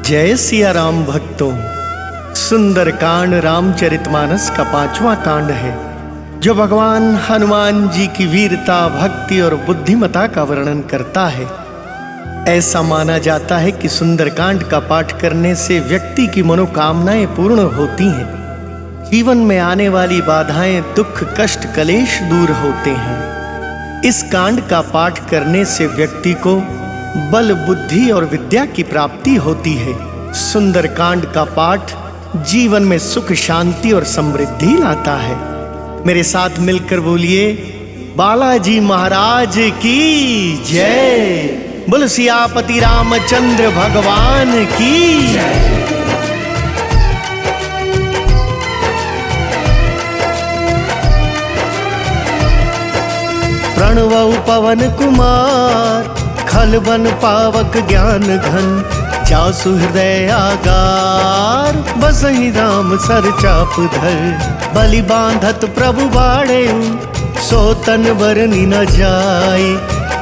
जय सिया राम भक्तों। सुंदर कांड रामचरितमानस का 5वां कांड है, जो भगवान हनुमान जी की वीरता, भक्ति और बुद्धिमता का वर्णन करता है। ऐसा माना जाता है कि सुंदरकांड का पाठ करने से व्यक्ति की मनोकामनाएं पूर्ण होती हैं, जीवन में आने वाली बाधाएं, दुख, कष्ट, कलेश दूर होते हैं। इस कांड का पाठ करने से व्यक्ति को बल, बुद्धि और विद्या की प्राप्ति होती है। सुंदरकांड का पाठ जीवन में सुख, शांति और समृद्धि लाता है। मेरे साथ मिलकर बोलिए, बालाजी महाराज की जय। बोल सियापति रामचंद्र भगवान की जय। प्रणवौ पवन कुमार, खल बन पावक ज्ञान घन, जासु हृदय आगार, बसहि राम सर चाप धर। बलि बांधत प्रभु बाड़े, सो तन बरनी न जाय।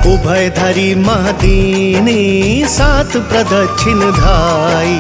उभय धरी महदीनी, सात प्रदक्षिण धाई।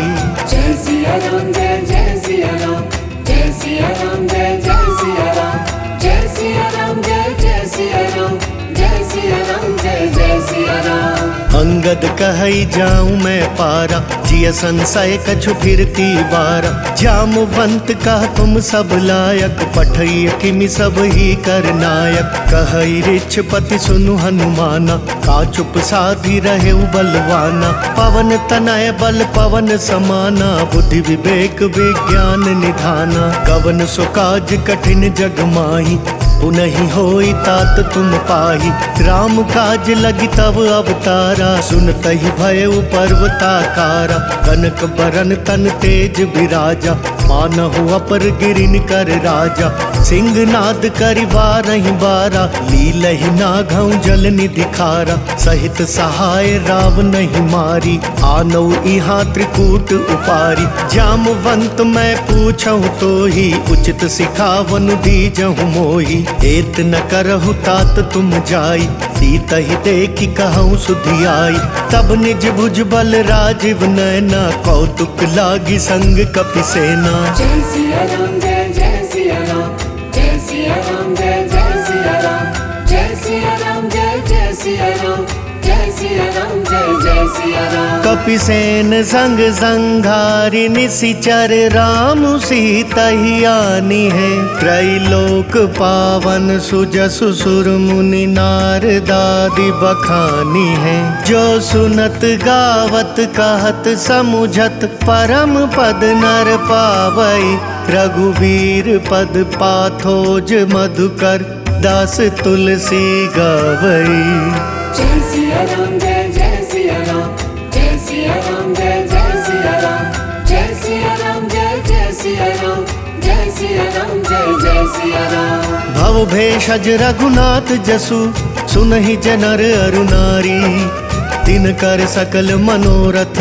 जय सिया राम, जय जय सिया राम, जय सिया राम, जय जय सिया राम, जय सिया राम, जय जय सिया राम, जय सिया राम, जय जय सिया राम। अंगद कहई जाऊं मैं पारा, जिय संशय कछु फिरती बारा। जामवंत कह तुम सब लायक, पठई किमि सब ही कर नायक। कहई रिछपति सुनु हनुमाना, का चुप साधी रहे बलवाना। पवन तनय बल पवन समाना, बुद्धि विवेक विज्ञान निधाना। कवन सो काज कठिन जग माही, उनहि होई तात तुम पाही। राम काज लगी तब अवतारा, सुनतहि भयउ पर्वताकारा। कनक बरन तन तेज बिराजा, मानहु अपर गिरिन कर राजा। सिंहनाद करि बारहि बारा, लीलहि नाघउ जल निधि खारा। सहित सहाय राव नहीं मारी, आनौ इहाँ त्रिकूट उपारी। जामवंत मैं पूछहु तोहि, उचित सिखावनु दीजहु मोहि। एत न करहु तात तुम जाई, सीतहि देखि कहूँ सुधियाई। तब निज भुज बल राजीव नैना, कौतुक लागी संग कपि सेना। जय सिया राम, जय जय सिया राम, जय सिया राम, जय जय सिया राम, जय सिया राम, जय जय सिया राम, जय सिया राम, जय जय सिया राम। कपिसेन संग संघारि, निशिचर राम सीतहि आनी है। त्रैलोक पावन सुजसु सुर मुनि, नारदादि बखानी है। जो सुनत गावत कहत समुझत, परम पद नर पावई। रघुवीर पद पाथोज मधुकर, दास तुलसी गावई। जय सिया राम, जय जय सिया राम, जय सिया राम, जय जय सिया राम, जय सिया राम, जय जय सिया राम, जय सिया राम, जय जय सिया राम। भव भेषज रघुनाथ जसु, सुनहि जनर अरु नारी। तिनकर सकल मनोरथ,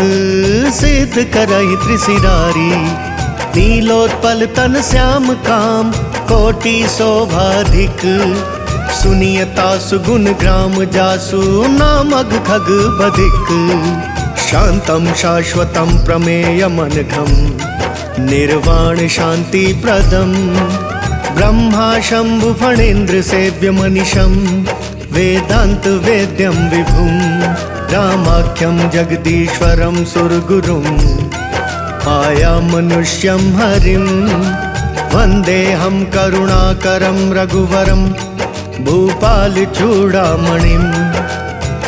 सिद्ध करहि त्रिशिरारी। नीलोत्पल तन श्याम काम, कोटि शोभाधिक। सुनियता सुगुण ग्राम जासु, नामग खग बधिक। शांतम शाश्वतम प्रमेयमनघम, निर्वाण शांति प्रदम। ब्रह्मा शंभु फणेन्द्र सेव्य मनिषम, वेदांत वेद्यम विभुम। रामाख्यम जगदीश्वरम सुरगुरुम, आया मनुष्यम हरिम। वंदेहम करुणाकरम रघुवरम, भूपाल चूड़ामणिम।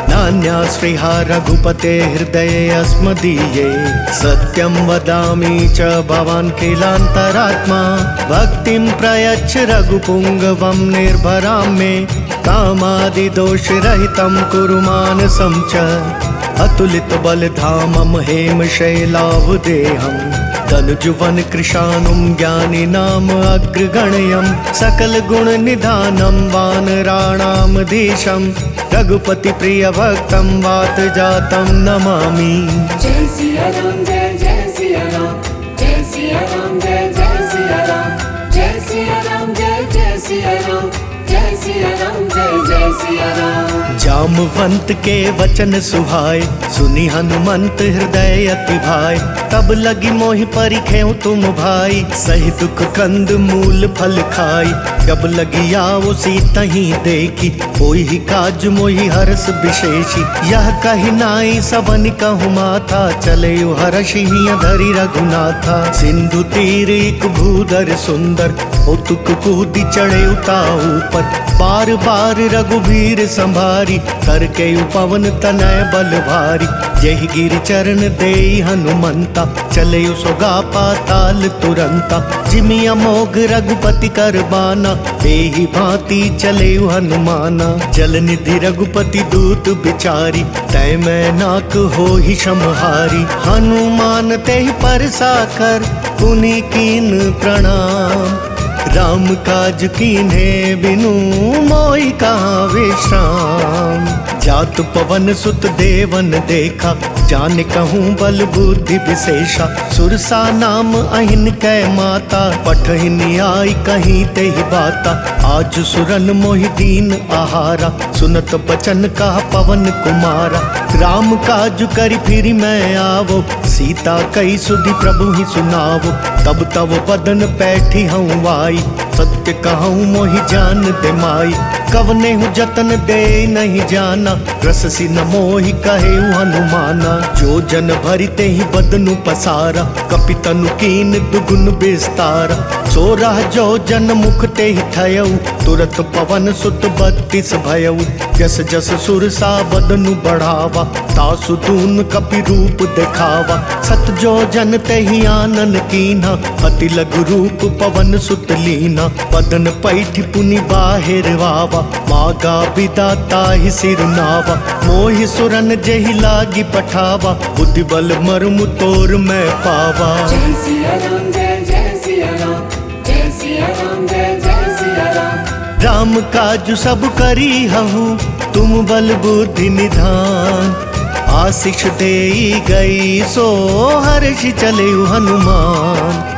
नान्यास्पृहा रघुपते हृदये अस्मदीये। सत्यं वदामि च भवान् किलान्तरात्मा। भक्तिं प्रयच्छ रघुपुङ्गवं निर्भरां मे। कामादिदोषरहितं कुरु मानसं च। अतुलित बलधामं हेम शैलावदेहम्। तनुजुवन कृशानुं ज्ञानी नाम अग्रगण्यं। सकल गुण निधानं वानराणां धीशं। रघुपति प्रिय भक्तं वात जातं नमामि। जय सिया राम, जय जय सिया राम, जय सिया राम, जय जय सिया राम, जय सिया राम, जय जय सिया राम, जय सिया राम, जय जय सिया राम। जामवंत के वचन सुहाए, सुनी हनुमंत हृदय अति भाए। तब लगी मोहि परिखेउ तुम भाई, सही दुख कंद मूल फल खाई। जब लगी आओ सीतहि देखी, होई ही काज मोहि हर्ष विशेषी। यह कही नाई सबन कहु माथा, चले हर्षि धरि रघुनाथा। सिंधु तीर एक भूधर सुंदर, तुक कूदी चढ़े उता ऊपर। बार बार रघुबीर संभारी, तर के पवन तनय बल भारी। जहि गिर चरण देई हनुमंता, चले सोगा पाताल तुरंता। जिमि अमोघ रघुपति कर बाना, एहि भांति चले हनुमाना। जल निधि रघुपति दूत बिचारी, तय मैं नाक हो ही समहारी। हनुमान तेहि परसा कर, पुनि कीन प्रणाम। राम काज कीन्हे बिनु, मोहि कहाँ विश्राम। जात पवन सुत देवन देखा, जान कहूँ बल बुद्धि विशेषा। सुरसा नाम अहिन कै माता, पठहिन आई कहीं तेहि बाता। आज सुरन मोहि दीन आहारा, सुनत बचन कहा पवन कुमारा। राम काज करि फिर मैं आवो, सीता कई सुधि प्रभु ही सुनावो। तब तब बदन पैठी हूँ आई, सत्य कहूँ मोहि जान दे माई। कवने हूँ जतन दे नहीं जाना, रससी न मोहि कहे हनुमाना। जो जन भरिते ही बदनु पसारा, कपि तनु कीन दुगुन विस्तारा। सो रह जो जन मुख ते ही थयऊ, तुरत पवन सुत 32 भयऊ। जस जस सुरसा बदनु बढ़ावा, तासु तून कपि रूप दिखावा। सत जो जन ते ही आनन कीन्हा, अति लघु रूप पवन सुत लीना। बदन पैठी पुनि बाहिर वावा, मागा विदाता ही सिरनावा। मोहि सुरन जेहि लागी पठावा, बुद्धि बल मर्म तोर मैं पावा। जय सिया राम जय जय सिया राम, जय सिया राम जय जय सिया राम। राम काजु सब करी हहु, तुम बल बुद्धि निधान। आशीष देई गई सो हर्षि चले हनुमान।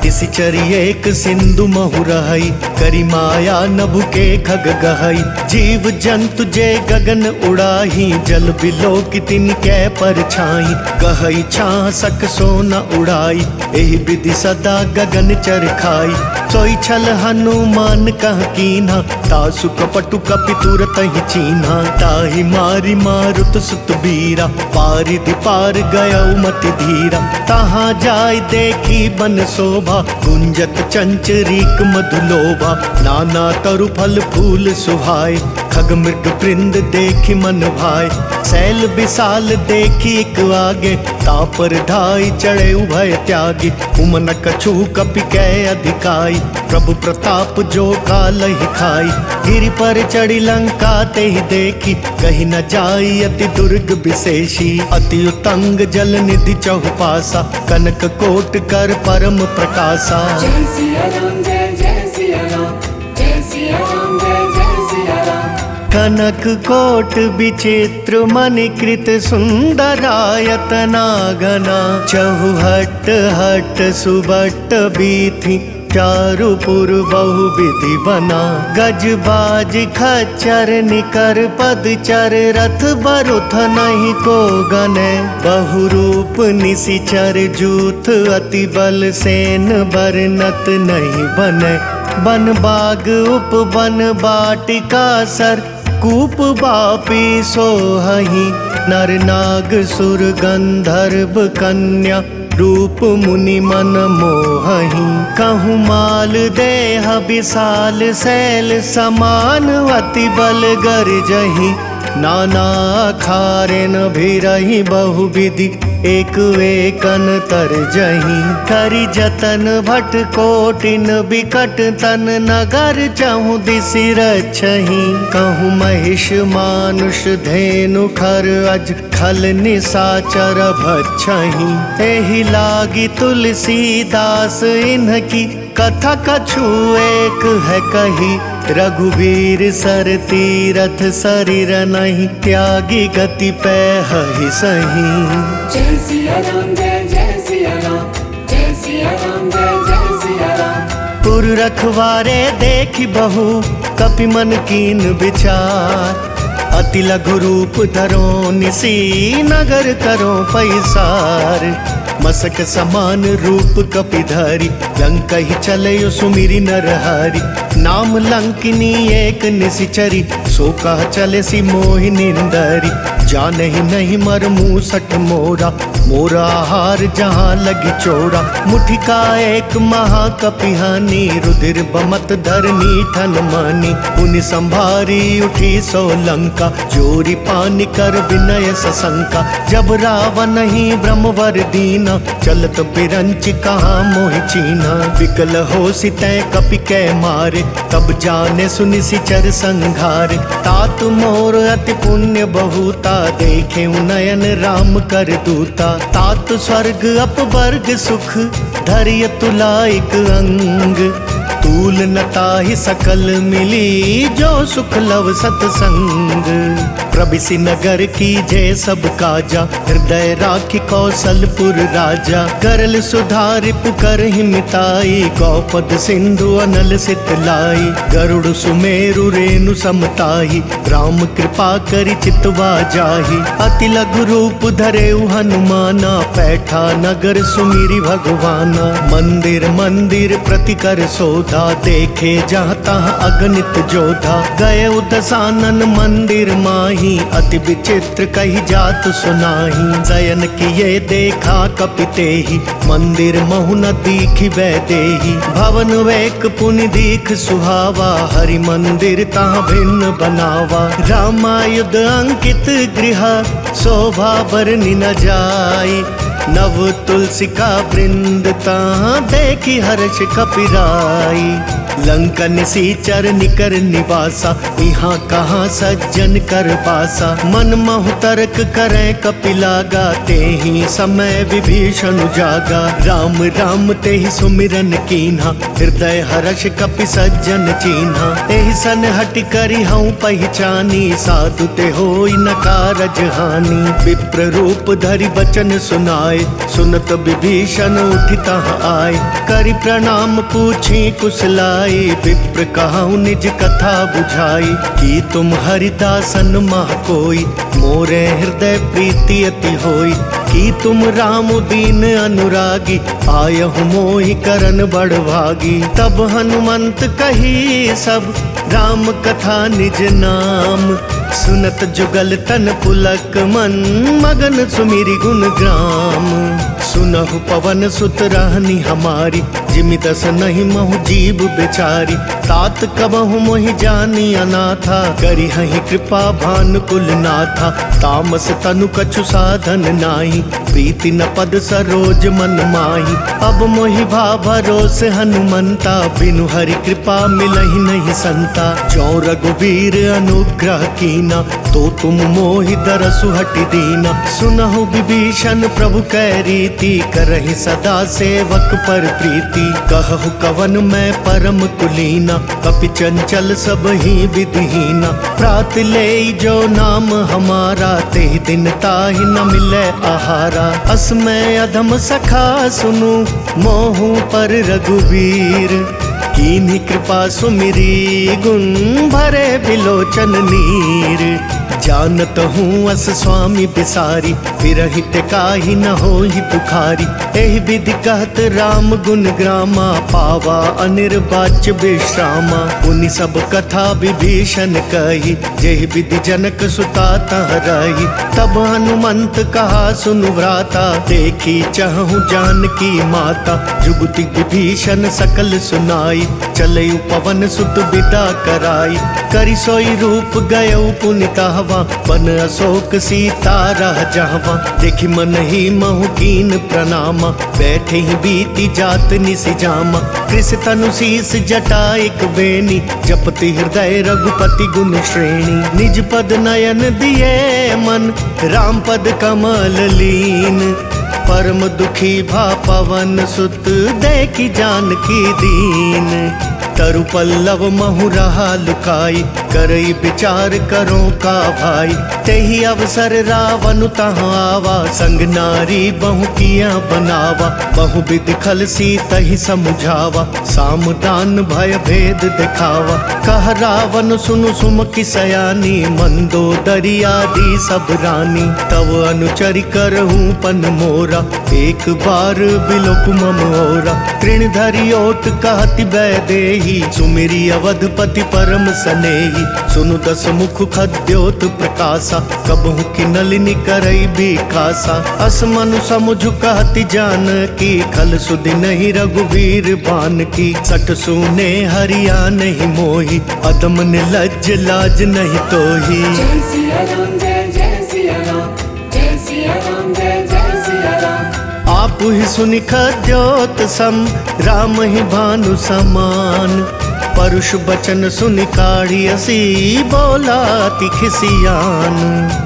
इसी चरी एक सिंधु महु रहई, करी माया नभु के खग गहई। जीव जंतु जे गगन उड़ाही, जल बिलो की तिन कै परछाई। गहई छासक सोना उड़ाई, एहि विधि सदा गगन चर खाई। सोई छल हनुमान कह कीन्हा, तासु कपटु कपि तुरत ही चीन्हा। ताहि मारी मारुत सुत बीरा, पारिधि पार गयउ मति धीरा। तहाँ जाय देखी बन शोभा, गुंजत चंचरीक मधुलोभा। नाना तरु फल फूल सुहाए, खग मृग वृंद देखी मन भाए। शैल विशाल देखी एक आगे, तापर धाई चढ़े उभय त्यागी। उमन कछु कपि कै अधिकाई, प्रभु प्रताप जो काल ही खाई। गिरि पर चढ़ी लंका ते ही देखी, कहीं न जाई अति दुर्ग विशेषी। अति उतंग जल निधि चहुपासा, कनक कोट कर परम प्रकाशा। जय सिया राम जय जय सिया राम, जय सिया राम जय जय सिया राम। कनक कोट विचित्र मणिकृत सुंदरायतना घना। चहुहट हट सुबट बीथी, चारुपुर बहुविधि बना। गजबाज खच्चर निकर पदचर, रथ बरुथ नहीं को गने। बहुरूप निशिचर जूथ, अति बल सेन बरनत नहीं बने। बन बाग उपवन बाटिका सर, कूप बापी सोहहि। नर नाग सुर गंधर्व कन्या, रूप मुनि मन मोहहि। कहूँ माल देह विशाल शैल समान, अति बल गर्जहि। नाना खारेन भिरहि बहुविधि, एक एकन तरजहि। करि जतन भट कोटिन बिकट तन, नगर चहु दिसि रक्षहि। कहूँ महिष मानुष धेनु खर, अज खल निशाचर भक्षहि। एहि लागी तुलसीदास इन्हकी, कथा कछु एक है कही। रघुवीर सर तीरथ शरीर नहीं, त्यागी गति पै हहि सही। जय सिया राम जय जय सिया राम, जय सिया राम जय जय सिया राम। पुर रखवारे देखी बहु, कपि मन कीन विचार। अति लघु रूप धरो निसी नगर करो पैसार। मसक समान रूप कपिधारी लंका ही चले सुमिरी नरहारी। नाम लंकिनी एक निशिचरी सो कह चले सी मोहि निंदरी। जान ही नहीं मर मुँह सठ मोरा मोरा हार जहाँ लगी चोरा। मुठिका एक महाकपिहानी रुधिर बमत धरनी ठन मानी। उनि संभारी उठी सो लंका जोरी पानी कर विनय सशंका। जब रावण ही ब्रह्मवर दीना चलत बिरंच कहाँ मोहि चीना। विकल हो सितै कपि कै मारे तब जाने सुनि सिचर संघारे। तात मोर अति पुण्य बहुता देखे नयन राम कर दूता। तात स्वर्ग अपवर्ग सुख धैर्य तुलाइक अंग। तूल न ताहि सकल मिली जो सुख लव सतसंग। प्रबिसी नगर की जय सब काजा हृदय राखी कौशलपुर राजा। करल सुधारि पुकर हिमिताई गौपद सिंधु अनल सितलाई। गरुड़ सुमेरु रेणु समताही राम कृपा करि चितवा जाही। अति लघु रूप धरे हनुमाना पैठा नगर सुमिरी भगवाना। मंदिर मंदिर प्रति कर सोधा देखे जहाँ तहाँ अगणित जोधा। गए दसानन मंदिर माही अति विचित्र कही जात सुनाही। शयन किए देखा कपिते ही मंदिर महु न दीखि वैदेही। भवन वेक पुनि दीख सुहावा हरि मंदिर तहाँ भिन्न बनावा। रामायुध अंकित गृह शोभा बरनि न जाई। नव तुलसी का वृंद तहाँ देखी हर्ष कपिराई। लंका निसीचर निकर निवासा यहाँ कहाँ सज्जन कर बासा। मन महु तर्क करें कपिलागा ते ही समय विभीषण जागा। राम राम ते ही सुमिरन कीन्हा हृदय हर्ष कपि सज्जन चीन्हा। एहि सन हट करी हूँ पहचानी साधु ते होई न कारज हानि। विप्र रूप धरि बचन सुनाए सुनत विभीषण उठिता आए। करि प्रणाम पूछी कुशलाई विप्र कहूँ निज कथा बुझाई। कि तुम हरिदासन माह कोई मोरे हृदय प्रीति अति होई। कि तुम राम दीन अनुरागी आयहु मोहि करन बड़ भागी। तब हनुमंत कही सब राम कथा निज नाम। सुनत जुगल तन पुलक मन मगन सुमिरि गुण ग्राम। सुनहु पवन सुत रहनी हमारी जिमि दस नहीं महु जीव बेचारी। तात कबहु मोहि जानी अनाथा करी हहि कृपा भानुकुल नाथा। तामस तनु कछु साधन नाही प्रीति न पद सरोज मन माही। अब मोहि भा भरोसे हनुमंता बिनु हरि कृपा मिलहि नहीं संता। जो रघुवीर अनुग्रह कीना तो तुम मोहि दरसु हटि दीना। सुनहु विभीषण प्रभु कै रीति करहि सदा सेवक पर प्रीति। कहु कवन मैं परम कुलीना कपि चंचल सब ही विधिहीना। प्रात ले जो नाम हमारा ते दिन ताहि न मिले आहारा। असमय अधम सखा सुनु मोहु पर रघुवीर। कीन्ही कृपा सुमिरी गुण भरे बिलोचन नीर। जानत हूँ अस स्वामी बिसारी विरहित काहि न होहि पुखारी। एहि विधि कहत राम गुण ग्रामा पावा अनिर्वाच्य विश्रामा। उनि सब कथा विभीषण कही जेहि विधि जनक सुता तह रही। तब हनुमंत कहा सुनु भ्राता देखी चहु जानकी माता। जुगति विभीषण सकल सुनाई चलयु पवन सुत विदा कराई। करि सोई रूप गयउ पुनितहवा बन अशोक सीता रह जहवा। देखि मन ही महु कीन प्रणामा बैठे ही बीती जात निसि जामा। कृष तनु शीस जटा एक बेनी जपति हृदय रघुपति गुण श्रेणी। निज पद नयन दिए मन राम पद कमल लीन। परम दुखी भा पवन सुत देखी जानकी दीन। तरु पल्लव महु रहा लुकाई करई विचार करो का भाई। तेही अवसर रावण तहाँ आवा, संग नारी बहु किया बनावा। बहु विधि खलसी तही समुझावा, साम दान भय भेद दिखावा। कह रावण सुनु सुमकी सयानी, मंदोदरी आदि सब रानी। तव अनुचरि करहूँ पन मोरा, एक बार बिलोक मम ओरा। तृण धरि ओट कहति वैदेही, सुमिरी अवधपति परम सनेही। सुनु दस मुख खद्योत प्रकाशा, कबहु की नलिनी करई बिकासा। अस मनु समुझ कहति जानकी, खल सुधि नहीं रघुवीर बान की। सठ सुने हरिया नहीं मोही, अदम निर्लज्ज लाज नहीं तोही। जय सिया राम जय जय सिया राम, जय सिया राम जय जय सिया राम। आप ही सुनि खद्योत सम, राम ही भानु समान। परुष बचन सुनि काढ़ियसी, बोलाति खिसियान।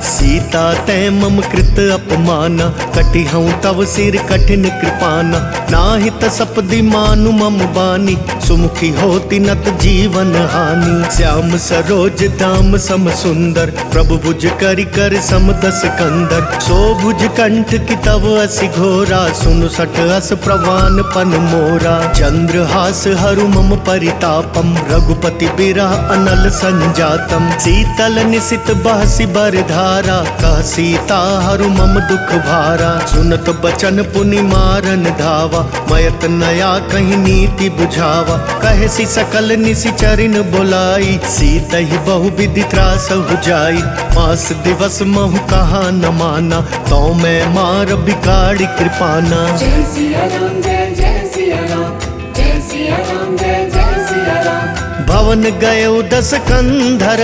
सीता तै मम कृत अपमाना, कटि हूँ तव सिर कठिन कृपाना। नाहित सपदि मानु मम बानी, सुमुखी होती नत जीवन हानि। श्याम सरोज दाम सम सुंदर, प्रभु भुज करि कर सम दस कंदर। सो भुज कंठ की तव असि घोरा, सुनु सठ अस प्रवान पन मोरा। चंद्रहास हरु मम परितापम, रघुपति बिरह अनल संजातम। शीतल निशित बहसि बरधारा, कह सीता हरु मम दुख भारा। सुनत बचन पुनि मारन धावा, मयत नया कहीं नीति बुझावा। कहेसी सकल निशिचरिन बोलाई, सीत ही बहु विधि त्रास जाई। मास दिवस महु कहा न माना, तो मैं मार बिगाड़ी कृपाना। जय सिया राम जय जय सिया राम, जय सिया राम जय जय सिया राम। भवन गयो दस कंधर,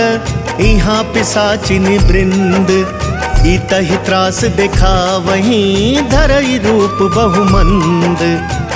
यहाँ पिशाचिनी वृंद। इतहि त्रास देखा वहीं, धरई रूप बहुमंद।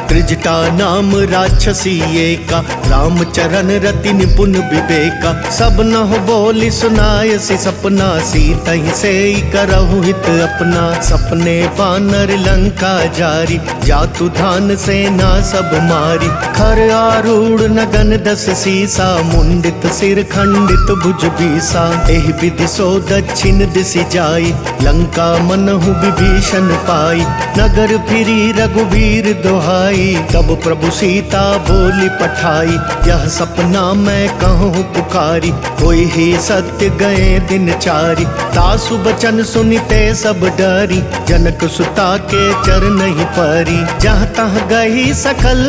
त्रिजटा नाम राक्षसी एका, रामचरण रति निपुण विवेका। सब नह बोली सुनायसी सपना, सीतहि से करहु हित अपना। सपने बानर लंका जारी, जातु धान सेना सब मारी। खर आरूढ़ नगन दस सीसा, मुंडित सिर खंडित भुज बीसा। एहि विधि सो दक्षिण दिशि जाई, लंका मनहु विभीषण पाई। नगर फिरी रघुवीर दोहाई, तब प्रभु सीता बोली पठाई। यह सपना मैं कहूँ पुकारी, कोई ही सत्य गए दिन चारी। तासु बचन सुनिते सब डरी, जनक सुता के चरण ही परी। जहाँ तहाँ गई सकल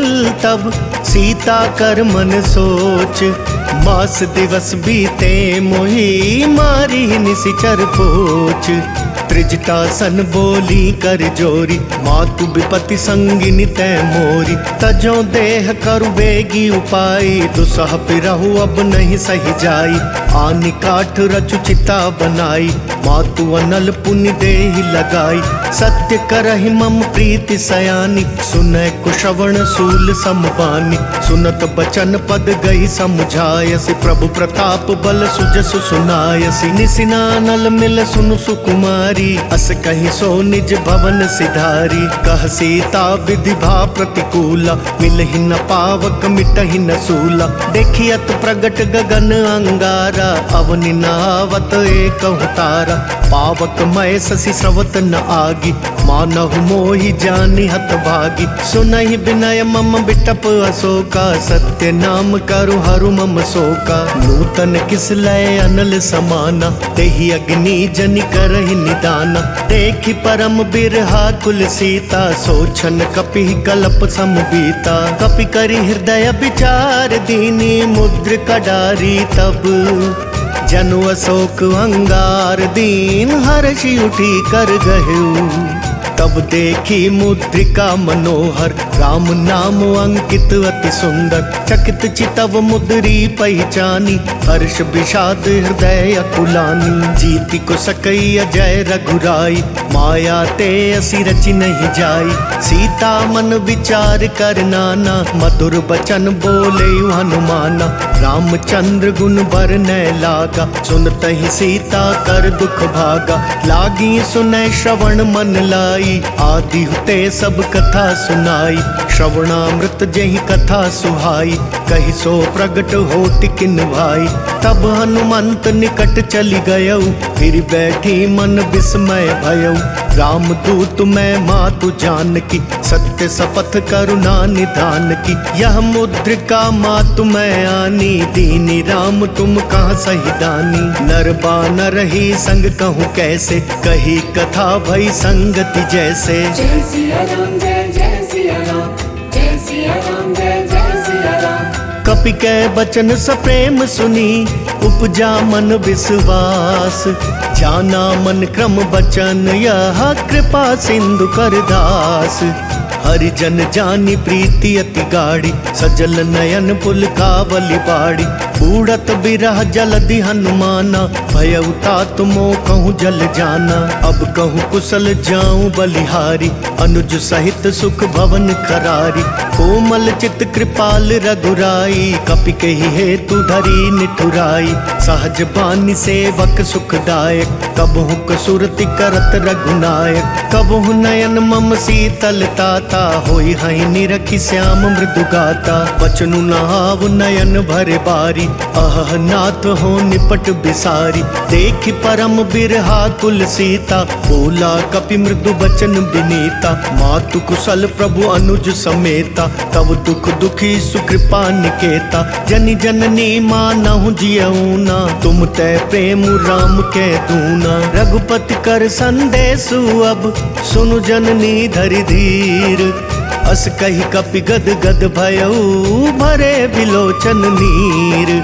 तब, सीता कर मन सोच। मास दिवस बीते मोही, मारी निशिचर पोच। त्रिजटा सन बोली कर जोरी, मातु विपति संगिनी तै मोरी। तजो देह करु बेगी उपाई, दुसह पिरहु अब नहीं सही जाई। आनि काठ रचु चिता बनाई, मातु अनल पुनि देहि लगाई। सत्य करहि मम प्रीति सयानी, सुनय कुशवण सूल समबानी। सुनत बचन पद गई समुझायसी, प्रभु प्रताप बल सुजसु सुनायसी। निसिनानल मिल सुनु सुकुमारी, अस कहीं सो निज भवन सिधारी। कह सीता विधि भा प्रतिकूला, मिलहि न पावक मिटहि न सूला। देखियत प्रगट गगन अंगारा, अवनि नावत एकहु तारा। पावक मय शशि स्रवत न आगी, मानहु मोहि जानि हत भागी। सुनहि विनय मम बिटप अशोका, सत्य नाम करु हरु मम शोका। नूतन किस लय अनल समाना, तेहि अग्नि जनि करहि निदाना। देखि परम बिरहा कुल सीता, सोचन कपि कलप समबीता। कपि करि हृदय विचार दीनी, मुद्र कडारी तब। जनु अशोक अंगार दीन, हर्षि उठी कर गहु। तब देखी मुद्रिका मनोहर, राम नाम अंकित अति सुंदर। चकित चितव मुद्री पहचानी, हर्ष विषाद हृदय अकुलानी। जीति को सकई अजय रघुराई, माया ते असी रचि नहीं जाई। सीता मन विचार कर नाना, मधुर बचन बोले हनुमाना। रामचंद्र गुण बरनय लागा, सुनत ही सीता कर दुख भागा। लागी सुनय श्रवण मन लाई, कही, आदि हुते सब कथा सुनाई। श्रवणामृत जही कथा सुहाई, कही सो प्रगट होति किन भाई। तब हनुमंत निकट चली गयऊ, फिर बैठी मन विस्मय भयऊ। राम दूत मैं मातु जानकी, सत्य शपथ करुणा निधान की। यह मुद्रिका मातु मैं आनी, दीनी राम तुम कहाँ सही दानी। नर बानर ही संग कहूँ कैसे, कही कथा भई संगति जैसे। जय सिया राम जय जय सिया राम, जय सिया राम जय जय सिया राम। कपि कै बचन सप्रेम सुनी, उपजा मन विश्वास। जाना मन क्रम बचन, यह कृपा सिंधु कर दास। हरिजन जानी प्रीति अति गाढ़ी, सजल नयन पुलकावली बाड़ी। बूढ़त बिरह जलधि हनुमाना, भयउ तात मोह कहूँ जल जाना। अब कहूँ कुशल जाऊं बलिहारी, अनुज सहित सुख भवन खरारी। कोमल चित कृपाल रघुराई, कपि कही हेतु धरी निठुराई। सहज बानी सेवक सुखदायक, कबहु कसुरति करत रघुनायक। कबहु नयन मम शीतल ताता, होई हई निरखी श्याम मृदु गाता। बचनु नहाव नयन भरे बारी, अह नाथ हो निपट बिसारी। देखि परम बिरहा कुल सीता, बोला कपि मृदु बचन बिनीता। मातु कुशल प्रभु अनुज समेता, तब दुख दुखी सुकृपा निकेता। जनि जननी मानहु जियऊना, तुम तै प्रेम राम के दूना। रघुपति कर संदेशु अब, सुनु जननी धरि धीर। अस कही कपि गद गद भयऊ, भरे बिलोचन नीर।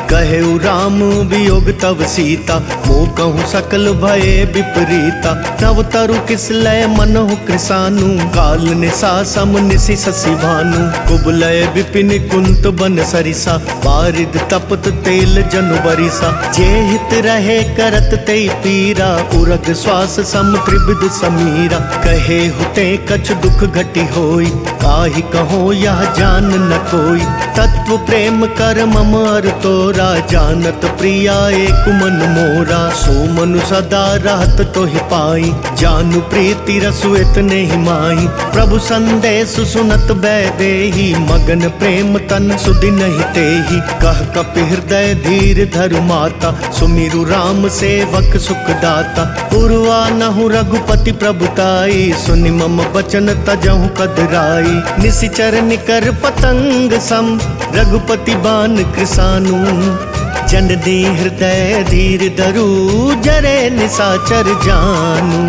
कहेउ राम वियोग तव सीता, मोह कहूँ सकल भये विपरीता। तव तरु किसलय मनहु कृसानु, काल निसा सम निशि शशि भानु। कुबलय विपिन कुंत बन सरिसा, बारिद तपत तेल जनु बरिसा। जे हित रहे करत ते पीरा, उरग श्वास सम त्रिविध समीरा। कहे हुते कछ दुख घटी होई, काहि कहो यह जान न कोई। तत्व प्रेम कर मम अर तोरा, जानत प्रिया एक मन मोरा। सो मनु सदा रहत तोहि पाई, जानु प्रीति रसु इतने ही माही। प्रभु संदेश सुनत बैदेही, मगन प्रेम तन सुधि नहीं तेही। कह कपि हृदय धीर धरु माता, सुमिरु राम सेवक सुख दाता। पुरवा नहु रघुपति प्रभुताई, सुनि मम बचन तजहु कदराई। निशिचर निकर पतंग सम, रघुपति बान कृसानु। जननी हृदय धीर धरु, जरे निशाचर जानु।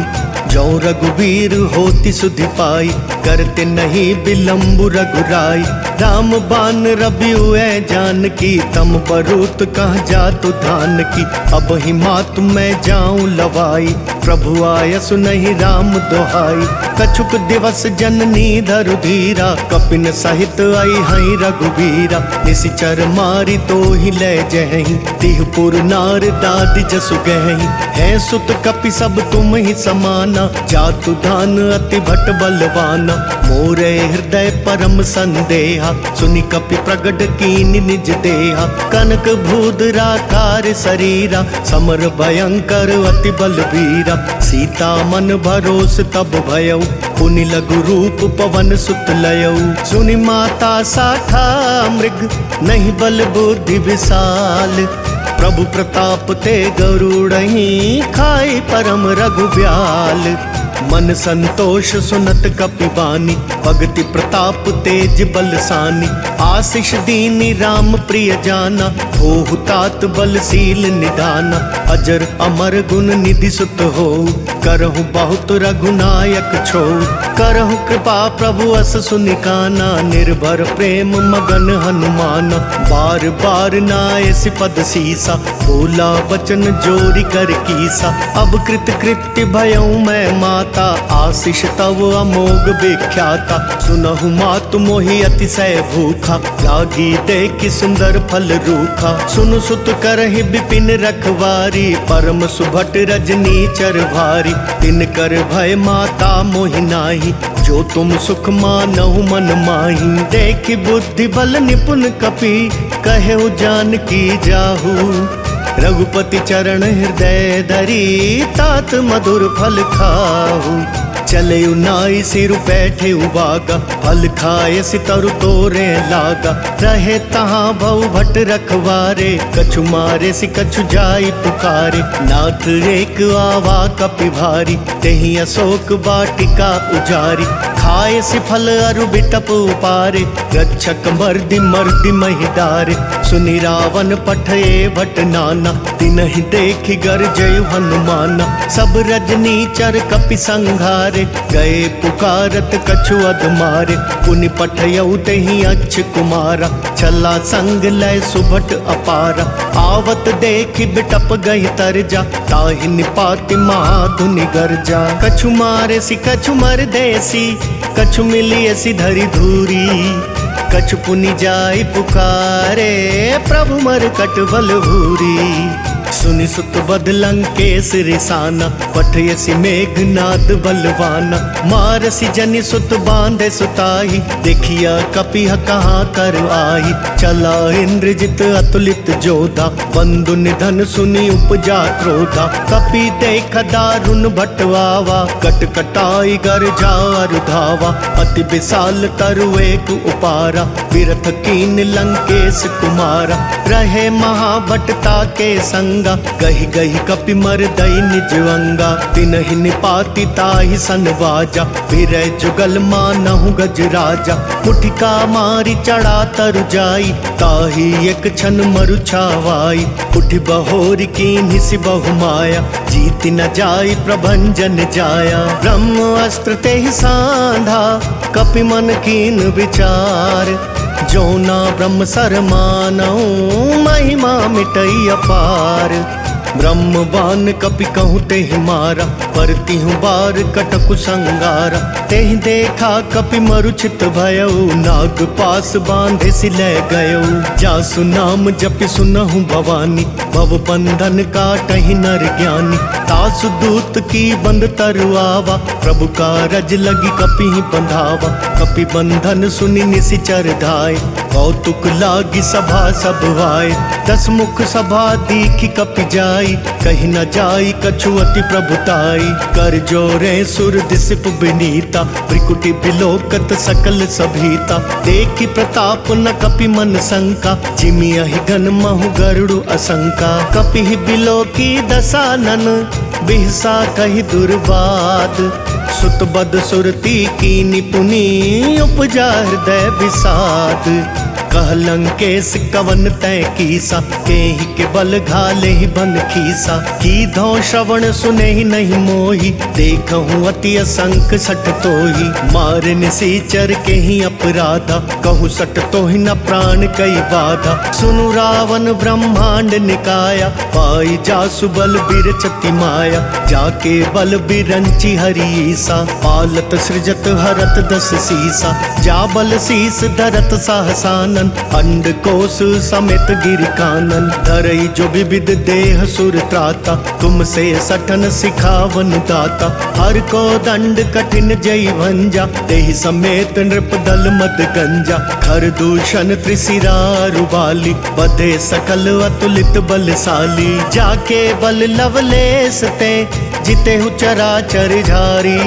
जो रघुवीर होति सुधि पाई, करते नहीं विलम्बु रघुराई। राम बान रबियु ऐ जानकी, तम बरूत कहाँ जातु धान की। अब ही मातु मैं जाऊं लवाई, प्रभु आयसु नहीं राम दोहाई। कछुक दिवस जननी धरु धीरा, कपिन सहित आई हई रघुवीरा। निशिचर मारी तो ही ले जहीं, तिहपुर नार दादि जसु गहहीं। है सुत कपि सब तुम ही समाना, जातु धान अति भट बलवाना। मोरे हृदय परम संदेहा, सुनि कपि प्रगट कीनि निज देहा। कनक भूधराकार शरीरा, समर भयंकर अति बलवीरा। सीता मन भरोस तब भयऊ, पुनि लघु रूप पवन सुत लयऊ। सुनि माता साठा मृग, नहीं बल बुद्धि विशाल। प्रभु प्रताप ते गरुड़हि, खाई परम रघुब्याल। मन संतोष सुनत कपिबानी, भगति प्रताप तेज बलसानी। आशीष दीनी राम प्रिय जाना, होहु तात बलशील निदाना। अजर अमर गुण निधि सुत हो, करहु बहुत रघुनायक छो। करहु कृपा प्रभु अस सुनिकाना, निर्भर प्रेम मगन हनुमाना। बार बार नायसि पद सीसा, बोला वचन जोरी कर कीसा। अब कृत कृत्य भयऊ मैं माता, आशीष तव अमोघ विख्याता। सुनहु मातु मोहि अतिशय भूखा, लागी देखि सुंदर फल रूखा। सुनु सुत करहि विपिन रखवारी, परम सुभट रजनी चर भारी। तिन कर भय माता मोहि नाही, जो तुम सुख मानहु मन माही। देखि बुद्धि बल निपुण कपि, कहेउ जानकी जाहू। रघुपति चरण हृदय धरी, तात मधुर फल खाहू। चले उनाई सिर बैठे उबागा, फल खाए सितरु तोरे लागा। रहे तहाँ भव भट रखवारे, कछु मारे सि कछु जाई पुकारे। नाथ एक आवा कपि भारी, तेहि अशोक बाटिका उजारी। खाए सि फल अरु बिटप उपारे, रक्षक मर्दि मर्दि महि डारे। सुनि रावण पठये भट नाना, तिनहि देखि गरजयु हनुमाना। सब रजनी चर कपि संघारे, गए पुकारत कछु अध मारे। पुनि पठयउ तेहि अच्छ कुमारा, छला संग लय सुभट अपारा। आवत देखि बिटप गहि तरजा, ताहि निपाति महाधुनि गरजा। कछु मारे सि कछु मर देसी, कछु मिलिए सि धरि धूरी। कछु पुनि जाई पुकारे, प्रभु मरकट बल भूरी। सुनि सुत बद लंकेश रिसाना, पठयसि मेघनाद बलवाना। मारसि जनि सुत बांधे सुताई, देखिया कपिह कहाँ कर आई। चला इंद्रजित अतुलित जोधा, बंधु निधन सुनि उपजा क्रोधा। कपि देख दारुण भटवावा, कट कटाई गरजा अरु धावा। अति विशाल तरु एक उपारा, विरथ कीन लंकेश कुमारा। रहे महाभटता के संगा, गहि गहि कपि मर दई निज अंगा। तिनहि निपाति ताहि सन बाजा, फिरै जुगल मानहु गज राजा। मुठिका मारी चढ़ा तरु जाई, ताहि एक क्षण मरु छावाई। उठि बहोरी कीन्हि सि बहु माया, जीति न जाई प्रभंजन जाया। ब्रह्म अस्त्र तेहि सांधा, कपि मन कीन विचार। जो ना ब्रह्म सर मानऊ, महिमा मिटई अपार। ब्रह्म बान कपि कहूँ तेहि मारा, परति हूँ बार कटकु संगारा। तेहि देखा कपि मरुचित भयऊ, नाग पास बांधे सि लै गयऊ। जासु नाम जपि सुनहु भवानी, भव बंधन काटहि नर ज्ञानी। तासु दूत की बंद तरु आवा, प्रभु कारज लगी कपि बंधावा। कपि बंधन सुनि निशिचर धाय, कौतुक लागी सभा सब आए। दस मुख सभा दीखि कपि जाई, कहि न जाई कछु अति प्रभुताई। कर जोरे सुर दिसिप बिनीता, त्रिकुटी बिलोकत सकल सभीता। देखि प्रताप न कपि मन शंका, जिमियहि गन महु गरुड़ असंका। कपि बिलोकी दसानन, बिहसा कहि दुर्बाद। सुत बद सुरती कीनि पुनि, उपजा हृदय विषाद। कह लंकेश कवन तै कीसा, केहि के बल घाले ही बन खीसा। की धौ श्रवण सुने ही नहीं मोही, देखहूँ अति असंख सठ तोही। मारे निसीचर के ही अपराधा, कहूँ सठ तो ही न प्राण कई बाधा। सुनु रावण ब्रह्मांड निकाया, पाई जासु बल बिरचति माया। जाके बल बिरंची हरीसा, पालत सृजत हरत दस सीसा। जा बल शीस धरत सहसानन, अंड कोश समेत गिर कानन। धरई जो विविध देह सुर त्राता, तुमसे सठन सिखावन दाता। हर को दंड कठिन जय भंजा, तेहि समेत नृप दल मद गंजा। खर दूषण त्रिशिरा रुबाली, बधे सकल अतुलित बलशाली। जाके बल लवलेस ते, जिते हु चराचर झारी।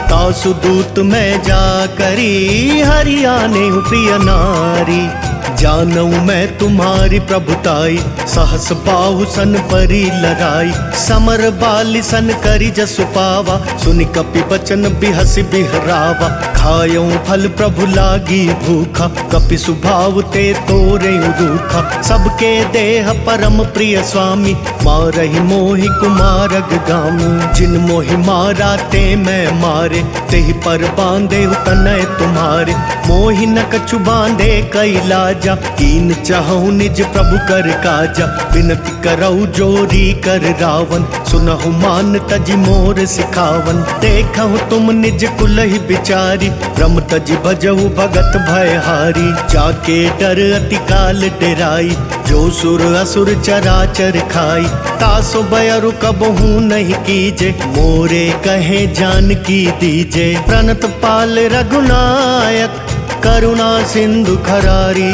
तासु दूत मैं जा करी, हरियाने हूँ प्रिय नारी। जानऊ मैं तुम्हारी प्रभुताई, सहस बाहु सन परी लड़ाई। समर बाली सन करी जसु पावा, सुनि कपि बचन बिहसि बिहरावा। खायऊ फल प्रभु लागी भूखा, कपि सुभाव ते तोरे रूखा। सबके देह परम प्रिय स्वामी, मारहि मोहि कुमारग गामी। जिन मोहि मारा ते मैं मारे, तेहि पर बांधे तनय तुम्हारे। मोहि न कछु बांधे कई लाजा, कीन चाहूँ निज प्रभु कर काजा। विनती करऊ जोरी कर रावण, सुनहु मान तजि मोर सिखावन। देखहु तुम निज कुलहि बिचारी, ब्रह्म तजि भजहु भगत भयहारी। जाके डर अति काल डेराई, जो सुर असुर चराचर खाई। तासो बयरु कबहू नहीं कीजे, मोरे कहे जान की दीजे। प्रणत पाल रघुनायक, करुणा सिंधु खरारी।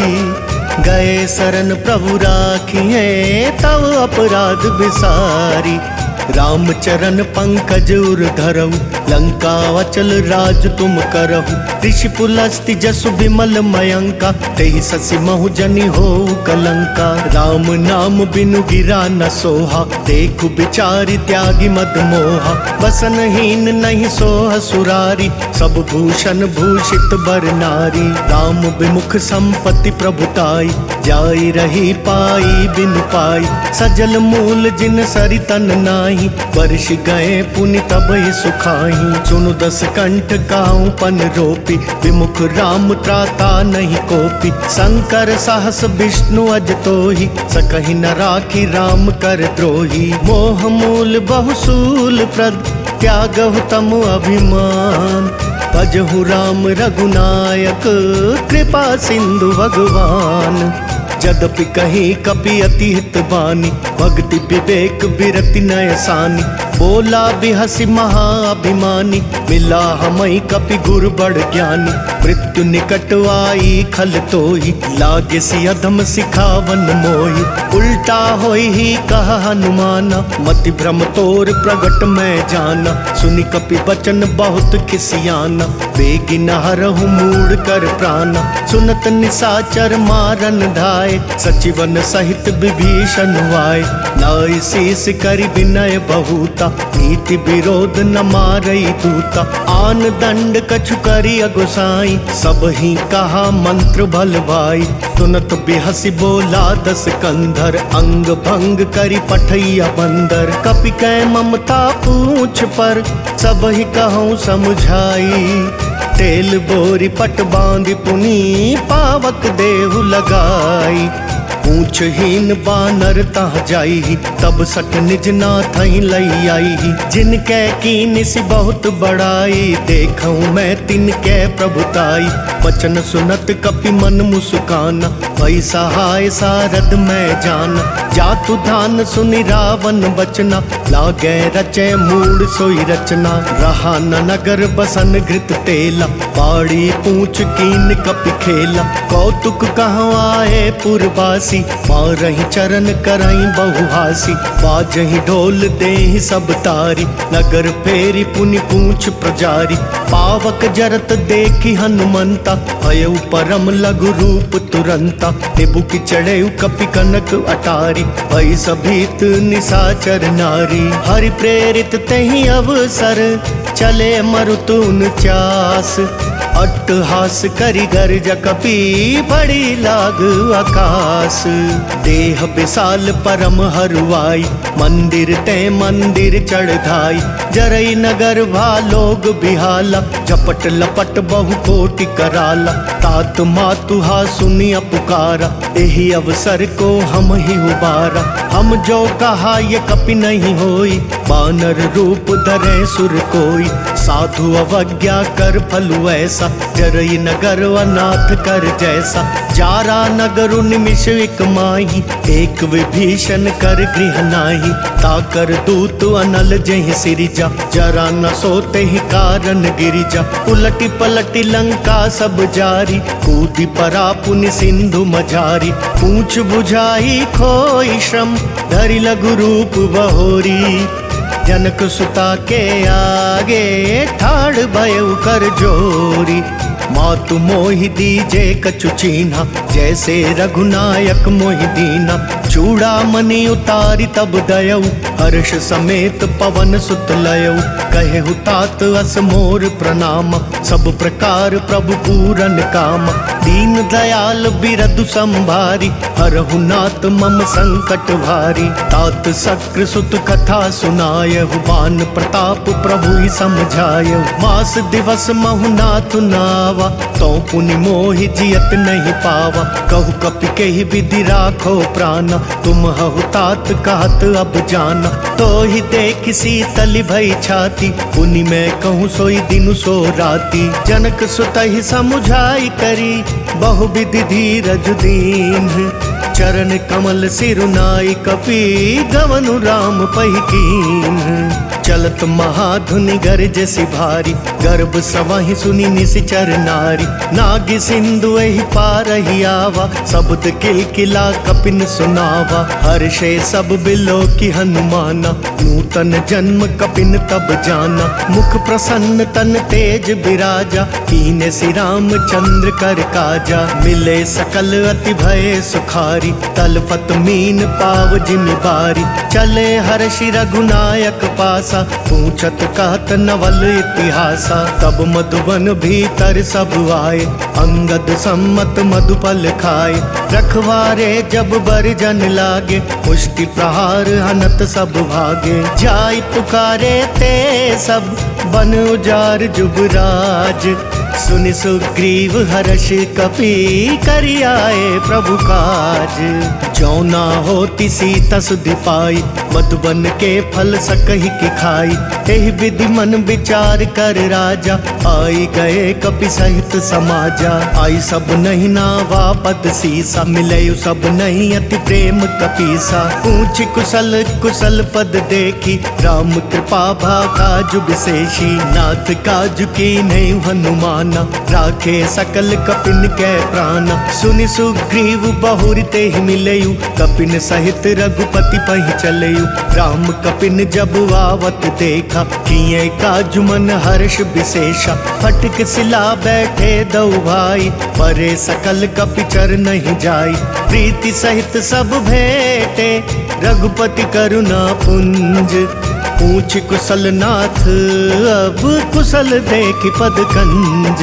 गए शरण प्रभु राखिए तव अपराध बिसारी। राम चरण पंकज उर धरऊ लंका अचल राज तुम करहु। ऋषि पुलस्ति जसु विमल मयंका तेहि ससि महु जनि हो कलंका। राम नाम बिनु गिरा न सोहा देखु बिचारी त्यागी मद मोहा। बसनहीन नहीं सोह सुरारी सब भूषण भूषित बर नारी। राम विमुख संपत्ति प्रभुताई जाई रही पाई बिनु पाई। सजल मूल जिन सरि तन नाही वर्ष गए पुनि तब ही सुखाही। सुनु दस कंठ काहू पन रोपी विमुख राम त्राता नहीं कोपी। शंकर साहस विष्णु अज तोहि सकहि न राखी राम कर द्रोही। मोह मूल बहुसूल प्रद त्यागहु तम अभिमान। भजहु राम रघुनायक कृपा सिंधु भगवान। जदपि कहीं कपि अति हित बानी भक्ति विवेक बिरति नय सानी। बोला बिहसी महाअभिमानी मिला हमई कपि गुरु बड़ ज्ञानी। मृत्यु निकट आई खल तोहि लागे सि अधम सिखावन मोहि। उल्टा होई ही कहा हनुमाना मति भ्रम तोर प्रगट मैं जाना। सुनि कपि बचन बहुत खिसियाना बेगी नहरहु मूड कर प्राणा। सुनत निसाचर मारन धाय सचिवन सहित विभीषण वाय। नाई शीस करि विनय बहुता नीति विरोध न मारई दूता। आन दंड कछु करि अगुसाई सब ही कहा मंत्र भल भाई। सुनत बिहसी बोला दस कंधर अंग भंग करि पठैया बंदर। कपि कै ममता पूछ पर सब ही कहूँ समझाई। तेल बोरी पट बांधि पुनी पावक देहु लगाई। पूछहीन बानर तह जाई तब सट निज नाथई लई आई। जिनके कीन सी बहुत बड़ाई देखूं मैं तिनके प्रभुताई। वचन सुनत कपि मन मुस्काना भई सहाय सारद मैं जाना। जातु धान सुनि रावण बचना लागे रचे मूड सोई रचना। रहा न नगर बसन घृत तेला पाड़ी पूछ कीन कपि खेला। कौतुक कहूँ आए पुरवासी मारही चरण करई बहुहासी। बाजही ढोल देहि सब तारी नगर फेरी पुनि पूछ प्रजारी। पावक जरत देखी हनुमंता भयउ परम लघु रूप तुरंता। निबु की चढ़ेउ कपि कनक अटारी भई सभीत निसाचर नारी। हरि प्रेरित तेहि अवसर चले मरुतुन चास। अट्टहास करि गर्ज कपि बड़ी लाग आकाश। देह विशाल परम हरुआई मंदिर ते मंदिर चढ़ाई। जरई नगर भालोग बिहाला झपट लपट बहु कोटि कराला। तात मातुहा सुनिया पुकारा एहि अवसर को हम ही उबारा। हम जो कहा ये कपि नहीं होई बानर रूप धरे सुर कोई। साधु अवज्ञा कर फलु ऐसा जरई नगर अनाथ कर जैसा। जारा नगर निमिष एक माही एक विभीषण कर गृह नाही। ताकर दूत अनल जहि सिरिजा जरा न सोते ही कारण गिरिजा। उलटी पलटी लंका सब जारी कूदी परा पुनि सिंधु मझारी। पूछ बुझाई खोई श्रम धरि लघु रूप बहोरी। जनक सुता के आगे ठाड़ भयउ कर जोरी। मातु मोहि दीजे कछु चीन्हा जैसे रघुनायक मोहि दीना। चूड़ामणि उतारी तब दयऊ हर्ष समेत पवन सुत लयऊ। कहेहु तात अस मोर प्रणाम सब प्रकार प्रभु पूरन काम। दीन दयाल बिरदु संभारी हरहु नाथ मम संकट भारी। तात शक्र सुत कथा सुनायहु बान प्रताप प्रभु ही समझायहु। मास दिवस महु नाथ नावा तो पुनि मोहि जियत नहीं पावा। कहु कपि केहि विधि राखो प्राणा तुम हहु तात कहत अब जाना। तो ही देख शीतल भई छाती पुनि मैं कहूँ सोई दिनु सो राती। जनक सुत ही समुझाई करी बहु विधि धीरज दीन। चरण कमल सिरुनाई कपि गवनु राम पहिकीन। चलत महाधुनि गरज सिभारी, गर्भ सवाही सुनी निशिचर नारी। नाग सिंधु एहि पार ही आवा, शब्द किलकिला कपिन सुनावा। हर्षे सब बिलो की हनुमाना, नूतन जन्म कपिन तब जाना। मुख प्रसन्न तन तेज बिराजा, कीने श्री राम चंद्र कर काजा। मिले सकल अति भय सुखारी, तलफत मीन पाव जिन बारी। चले हर्षि रघुनायक पासा, पूछत कहत नवल इतिहासा। तब मधुबन भीतर सब आए, अंगद सम्मत मधुपल खाए। रखवारे जब बरजन लागे, पुष्टि प्रहार हनत सब भागे। जाय पुकारे ते सब, बन उजार जुबराज। सुनि सुग्रीव हर्ष कपि, करि आए प्रभु काज। जो ना होती सीता सुधि पाई, मधुबन के फल सकहि की खाई। एहि विधि मन विचार कर राजा, आई गए कपि सहित समाजा। आई सब नहीं नावा पद सीसा, मिले सब नहीं अति प्रेम कपीसा। पूछ कुशल कुशल पद देखी, राम कृपा भाकाजु विशेषी। नाथ काजु की नहीं हनुमाना, राखे सकल कपिन के प्राण। सुनि सुग्रीव बहुरि ते ही मिलेयु, कपिन सहित रघुपति पहि चलेयु। राम कपिन जब आवत देखा, किए काजु मन हर्ष विशेषा। फटक सिला बैठे दो भाई, परे सकल कपि चर नहीं जाई। प्रीति सहित सब भेटे, रघुपति करुणा पुंज। पूछ कुशल नाथ, अब कुशल देख पद कंज।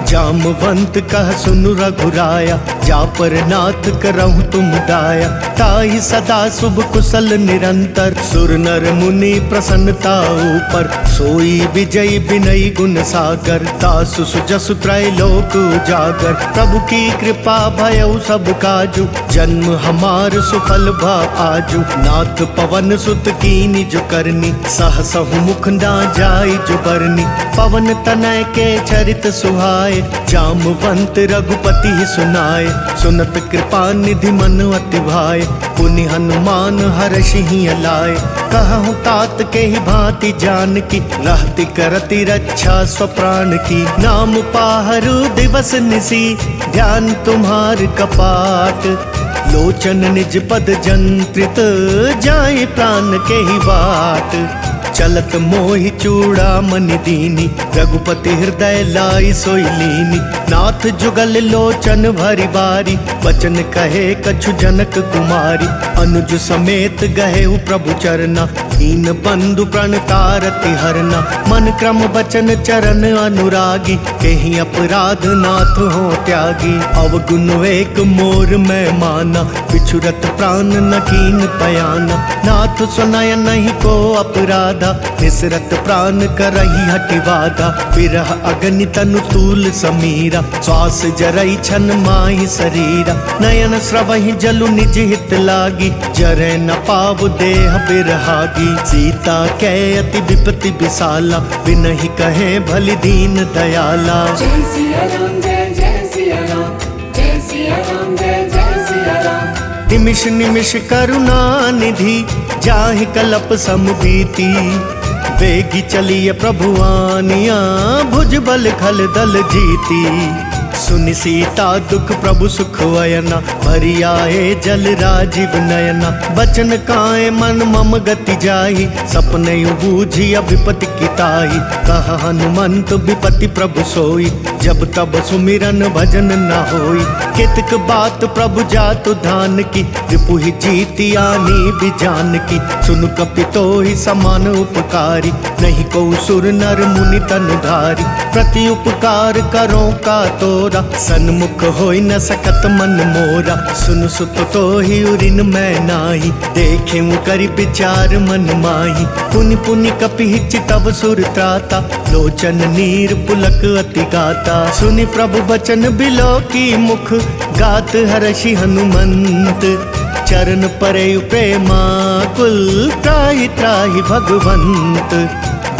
जामवंत कह सुनु रघुराया, जा पर नाथ करहु तुम दाया। ताहि सदा शुभ कुशल निरंतर, सुर नर मुनि प्रसन्नता ऊपर। सोई विजय विनय गुण सागर, तासु सुजसु त्रैलोक उजागर। प्रभु की कृपा भयउ सब काजु, जन्म हमार सुफल भा आजु। नाथ पवन सुत कीनि जो करनी, सहसहु मुख ना जाई जो बरनी। पवन तनय के चरित सुहाए, जामवंत रघुपति ही सुनाए। सुनत कृपा निधि मन अति भाए, पुनि हनुमान हर्षि ही लाए। कहूँ तात के ही भांति जान की, रहती करती रक्षा स्वप्राण की। नाम पाहरु दिवस निसी, ध्यान तुम्हार कपाट। लोचन निज पद जंत्रित, जाए प्राण के ही बाट। चलत मोहि चूड़ा मनि दीनी, रघुपति हृदय लाई सोई लीनी। नाथ जुगल लोचन भरी बारी, बचन कहे कछु जनक कुमारी। अनुज समेत गहेउ प्रभु चरना, दीन बंधु प्रण तारति हरना। मन क्रम बचन चरण अनुरागी, केहि अपराध नाथ हो त्यागी। अवगुण एक मोर मैं माना, बिछुरत प्राण न कीन पयाना। नाथ सुनय नहीं को अपराधा, निसरत प्राण करही हटिवादा। विरह अग्नि तनु तूल समीरा, श्वास जरई छन माहि शरीरा। नयन स्रवहि जलु निज हित लागी, जरै न पाव देह बिरहागी। सीता कै अति विपति विशाला, बिनहि कहे भलि दीन दयाला। जय सिया राम जय जय सिया राम, जय सिया राम जय जय सिया राम। निमिष निमिष करुणा निधि, जाहि कलप समबीति। वेगी चलिए प्रभुआनिया, भुज बल खल दल जीती। सुनि सीता दुख प्रभु सुख वयना, भरी आए जल राजीव नयना। बचन काए मन मम गति जाहि, सपने बूझी विपति किताही। कह हनुमंत विपति प्रभु सोई, जब तब सुमिरन भजन न होई। कितक बात प्रभु जातु धान की, रिपुहि जीति आनी बिजान की। सुनु कपि तोहि समान उपकारी, नहीं को सुर नर मुनि तनुधारी। प्रति उपकार करो का तोरा, सन्मुख होई न सकत मन मोरा। सुन सुत तोहि उरिन मैं नाही, देखे करि विचार मन माही। पुनि पुनि कपि चितव सुर त्राता, लोचन नीर पुलक अति गाता। सुनि प्रभु बचन बिलो की मुख, गात हर्षि हनुमंत। चरण परे प्रेमा कुल, त्राहि त्राहि भगवंत।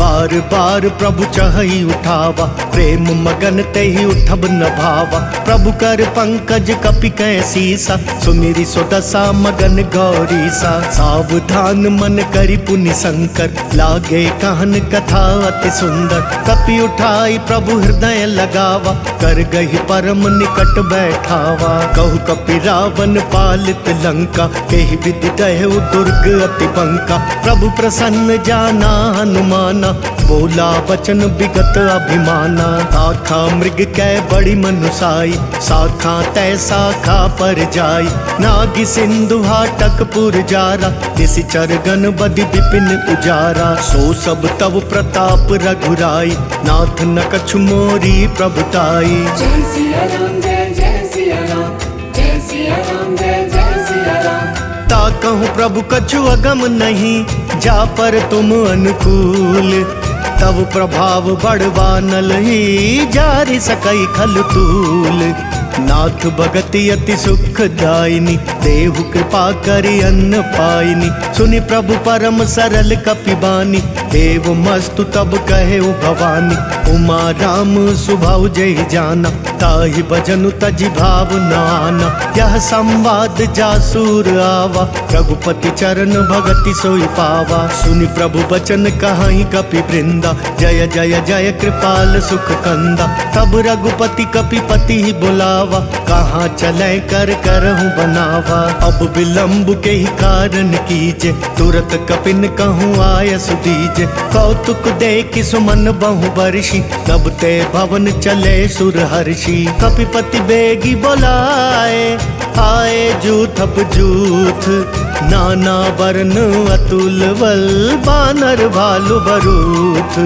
बार बार प्रभु चहई उठावा, प्रेम मगन ते ही उठब न भावा। प्रभु कर पंकज कपि कै सीसा, सुमिरि सो दशा मगन गौरी सा। सावधान मन करि पुनि शंकर, लागे कहन कथा अति सुंदर। कपि उठाई प्रभु हृदय लगावा, कर गही परम निकट बैठावा। कहु कपि रावण पालित लंका, केहि विधि दहु दुर्ग अति बंका। प्रभु प्रसन्न जाना हनुमाना, बोला बचन विगत अभिमाना। आखा मृग कै बड़ी मनुसाई, शाखा तय शाखा पर जाई। नागि सिंधु हाटक पुर जारा, निशिचर गण बदि विपिन उजारा। सो सब तव प्रताप रघुराई, नाथ न कछु मोरी प्रभुताई। जय सिया राम जय सिया राम, जय सिया राम जय सिया राम। ता कहूँ प्रभु कछु अगम नहीं, जा पर तुम अनुकूल। तब प्रभाव बढ़वा नल ही, जारि सकई खल तूल। नाथ भगति अति सुखदायिनी, देहु कृपा करि अन्न पाइनी। सुनि प्रभु परम सरल कपिबानी, देव मस्तु तब कहे भवानी। उमा राम सुभाव जय जाना, ताहि भजनु तजि भाव नाना। यह संवाद जासूर आवा, रघुपति चरण भगति सोई पावा। सुनि प्रभु बचन कहाई कपि वृंदा, जय जय जय कृपाल सुख कंदा। तब रघुपति कपिपति ही बुलावा, कहाँ चले कर करहूँ बनावा। अब विलम्ब के ही कारण कीजे, तुरत कपिन कहूँ आय सुदीजे। कौतुक देखि सुमन बहु बरषि, तब ते भवन चले सुर हर्षि। कपिपति बेगी बोलाए, आए जूथप जूथ। नाना वर्ण अतुल बल, बानर भालु बरूथ।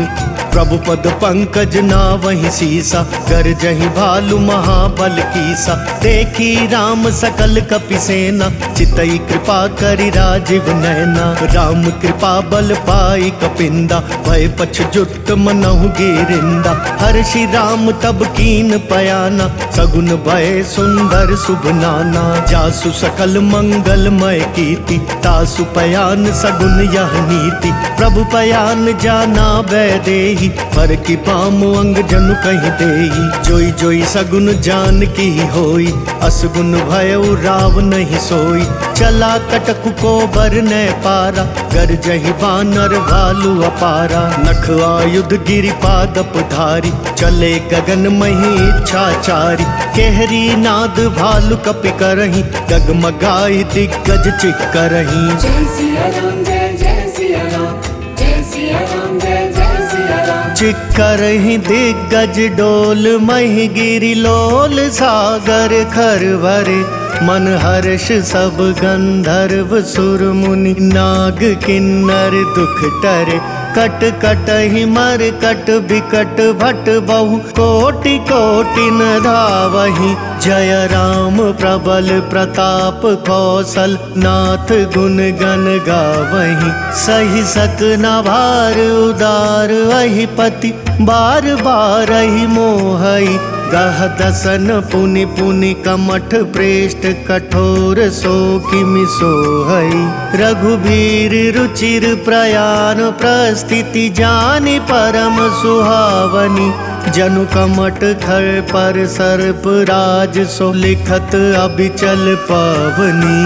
प्रभु पद पंकज नावहि सीसा, कर जहि भालु महाबल कीसा। देखी राम सकल कपि सेना, चितई कृपा करि राजीव नैना। राम कृपा बल पाई कपिंदा, भय पछ जुट मनहु गिरिंदा। हर्षि राम तब कीन पयाना, सगुन भय सुंदर शुभ नाना। जासु सकल मंगलमय कीर्ति, तासु पयान सगुन यह नीति। प्रभु पयान जाना वैदेही, पर की पाम अंग जनु कहीं देही। जोई जोई सगुन जान की होई, असगुन भयउ राव नहीं सोई। चला कटकु को बर न पारा, गर जही बानर भालु अपारा। नख आयुध गिरि पादप धारी, चले गगन मही इच्छाचारी। केहरी नाद भालु कपि करही, डगमगाई दिग्गज चिक करही। जय सिया राम जय सिया राम, जय सिया राम जय सिया राम। चिक्कर ही दिग्गज डोल, मही गिरि लोल सागर खरवरे। मन हर्ष सब गंधर्व सुर मुनि, नाग किन्नर दुख टरे। कट कट ही मर कट बिकट भट बहु, कोटि कोटि न धावहि। जय राम प्रबल प्रताप कौशल, नाथ गुण गण गावहि। सही सक न भार उदार, अहि पति बार बार ही मोहई। गह दसन पुनि पुनि कमठ प्रेष्ठ, कठोर सो किमि सोहई। रघुबीर रुचिर प्रयाण, प्रस्थिति जानि परम सुहावनी। जनु कमठ खर पर सर्प राज, सो लिखत अबिचल पावनी।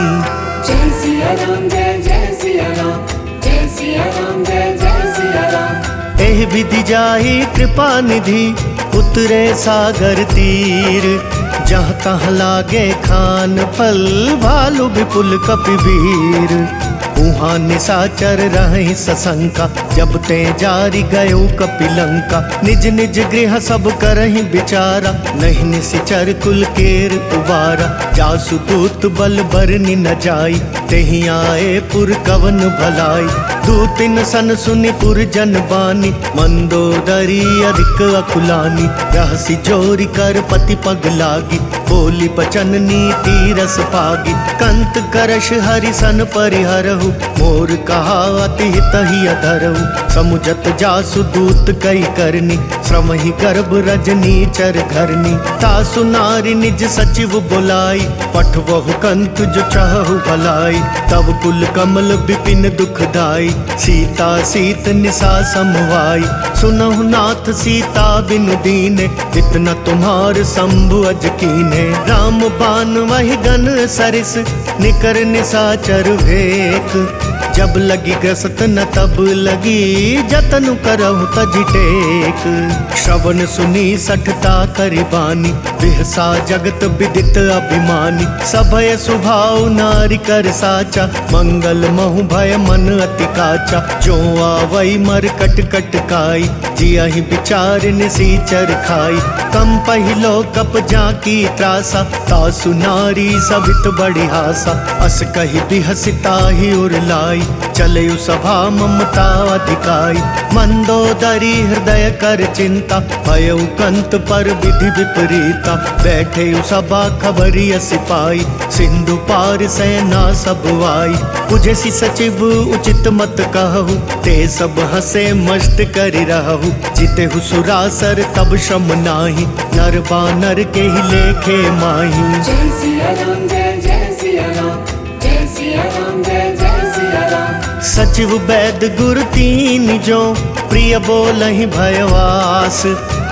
जय सिया राम जय सिया राम, जय सिया राम जय सिया राम। एहि विधि जाहि कृपा निधि, उतरे सागर तीर। जहाँ तहाँ लागे खान फल, भालु विपुल कपिवीर। उहाँ निशाचर रहि सशंका, जब ते जारी गयो कपिलंका। निज निज गृह सब करहि विचारा, नहीं निशिचर कुल केर उबारा। जासु दूत बल बरनि न जाई, तेहि आए पुर कवन भलाई। दूतिन सन सुनि पुर जन बानी, मंदोदरी अधिक अकुलानी। रहसि जोरी कर पति पग लागी, बोली बचन नीति रस पागी। कंत करश हरि सन परिहरहु, करहु, मोर कहा अति हित ही अधरहु। समुझत जासु दूत कई करनी, श्रम ही गर्भ रजनी चर घरनी। तासु नारी निज सचिव बुलाई, पठवहु कंत जो चाहु भलाई। तब कुल कमल विपिन दुखदाई, सीता सीत निशा समवाई। सुनहु नाथ सीता बिनु दीने, इतना तुम्हार शंभु अज कीने। राम बान वही गन सरिस, निकर निशाचर भेक। जब लगी ग्रसत न तब लगी, जतन करहु तजि टेक। श्रवण सुनी सठता करिबानी, बिहसा जगत विदित अभिमानी। सभय सुभाव नारी कर साचा, मंगल महु भय मन अति काचा। जो आवई मर कट कट काई, जियहि विचार निसीचर खाई। कम पहिलो कप जाकी त्रासा, तासु नारी सवित बड़ी हासा। अस कही बिहसिता ही उरलाई, चलयु सभा ममता अधिकाई। मंदोदरी हृदय कर चिंता, भयउ कंत पर विधि विपरीता। बैठे सभा खबरिय सिपाही, सिंधु पार सेना सब आई। पुजसी सचिव उचित मत कहु, ते सब हंसे मस्त करि रहु। जितेहु सुरासर तब श्रम नाही, नर बानर के ही लेखे माही। जय सिया राम जय जय सिया राम, जय सिया राम जय जय सिया राम। सचिव वैद गुरु तीन जो, प्रिय बोलहि भयवास।